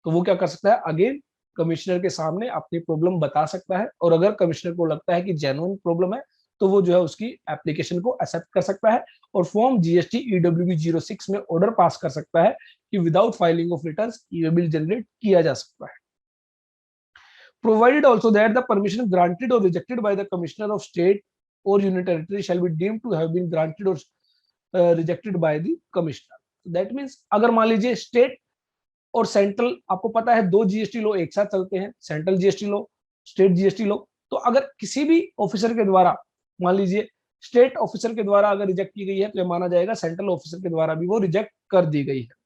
तो वो क्या कर सकता है, अगेन कमिश्नर के सामने अपनी प्रॉब्लम बता सकता है, और अगर कमिश्नर को लगता है कि जेन्युइन प्रॉब्लम है तो वो जो है उसकी एप्लीकेशन को एक्सेप्ट कर सकता है और फॉर्म जीएसटी EWB 06 में ऑर्डर पास कर सकता है कि without filing of returns E way bill generate किया जा सकता है। Provided also that the permission granted or rejected by the commissioner of state or union territory shall be deemed to have been granted or rejected by the commissioner। That means अगर मान लीजिए state और central, आपको पता है 2 GST law एक साथ चलते हैं, central GST law, state GST law, तो अगर किसी भी ऑफिसर के द्वारा, मान लीजिए स्टेट ऑफिसर के द्वारा अगर रिजेक्ट की गई है, तो यह माना जाएगा सेंट्रल ऑफिसर के द्वारा भी वो रिजेक्ट कर दी गई है।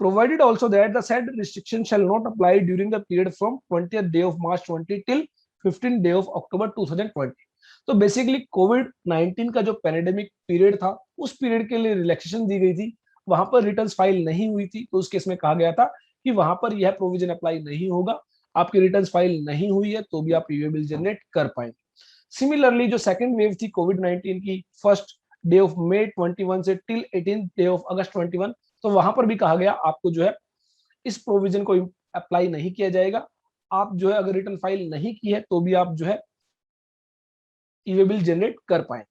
Provided also that the said restriction shall not apply during the period from 20th day of March 20 till 15th day of October 2020। तो बेसिकली कोविड-19 का जो पैंडेमिक पीरियड था, उस पीरियड के लिए रिलैक्सेशन दी गई थी, वहां पर रिटर्न्स फाइल नहीं हुई थी, तो उस केस में कहा गया था कि वहां पर यह प्रोविजन अप्लाई नहीं होगा, आपकी रिटर्न्स फाइल नहीं हुई है तो भी आप ई वे बिल जनरेट कर पाएंगे। सिमिलरली जो सेकंड वेव थी कोविड-19 की, फर्स्ट डे ऑफ May 21 से till 18th day of August 21, तो वहां पर भी कहा गया आपको जो है इस प्रोविजन को अप्लाई नहीं किया जाएगा, आप जो है अगर रिटर्न फाइल नहीं की है तो भी आप जो है ई वे बिल जनरेट कर पाएंगे।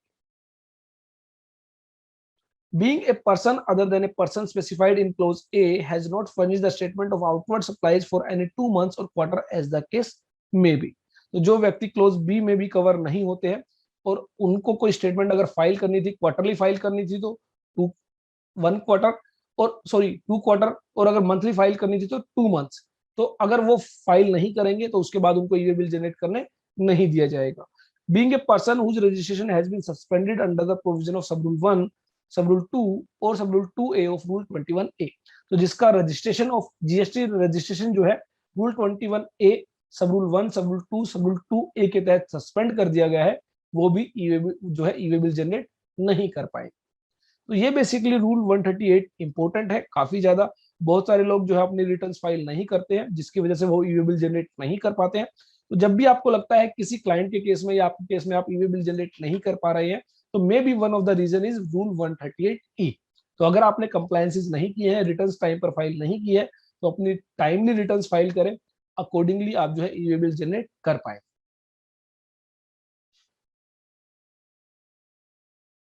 Being a person other than a person specified in clause A has not furnished the statement of outward supplies for any 2 months or quarter as the case may be। तो जो व्यक्ति close B में भी cover नहीं होते हैं और उनको कोई स्टेटमेंट अगर फाइल करनी थी, क्वार्टरली फाइल करनी थी तो 1 क्वार्टर, और सॉरी 2 क्वार्टर, और अगर मंथली फाइल करनी थी तो 2 मंथ्स, तो अगर वो फाइल नहीं करेंगे तो उसके बाद उनको ई वे बिल जनरेट करने नहीं दिया जाएगा। Being a person whose registration has been suspended under the provision of sub rule 1, sub rule 2 और sub rule 2A of rule 21A, तो जिसका रजिस्ट्रेशन ऑफ जीएसटी रजिस्ट्रेशन जो है रूल 21A सब रूल 1, सब रूल 2, सब रूल 2A के तहत सस्पेंड कर दिया गया है, वो भी जो है ई वे बिल जनरेट नहीं कर पाएंगे। तो ये बेसिकली रूल 138 इंपॉर्टेंट है काफी ज्यादा। बहुत सारे लोग जो है अपनी रिटर्न्स फाइल नहीं करते हैं, जिसकी वजह से वो ई वे बिल जनरेट नहीं कर पाते हैं। तो जब भी आपको लगता है किसी क्लाइंट के केस में या आपके केस में आप ई वे बिल जनरेट नहीं कर पा रहे हैं, तो may be one of the reason is rule 138E। तो अगर आपने कंप्लायंसेस नहीं किए हैं, रिटर्न्स टाइम पर फाइल नहीं की है, तो अपनी टाइमली रिटर्न्स फाइल करें, अकॉर्डिंगली आप जो है ई वे बिल जनरेट कर पाए।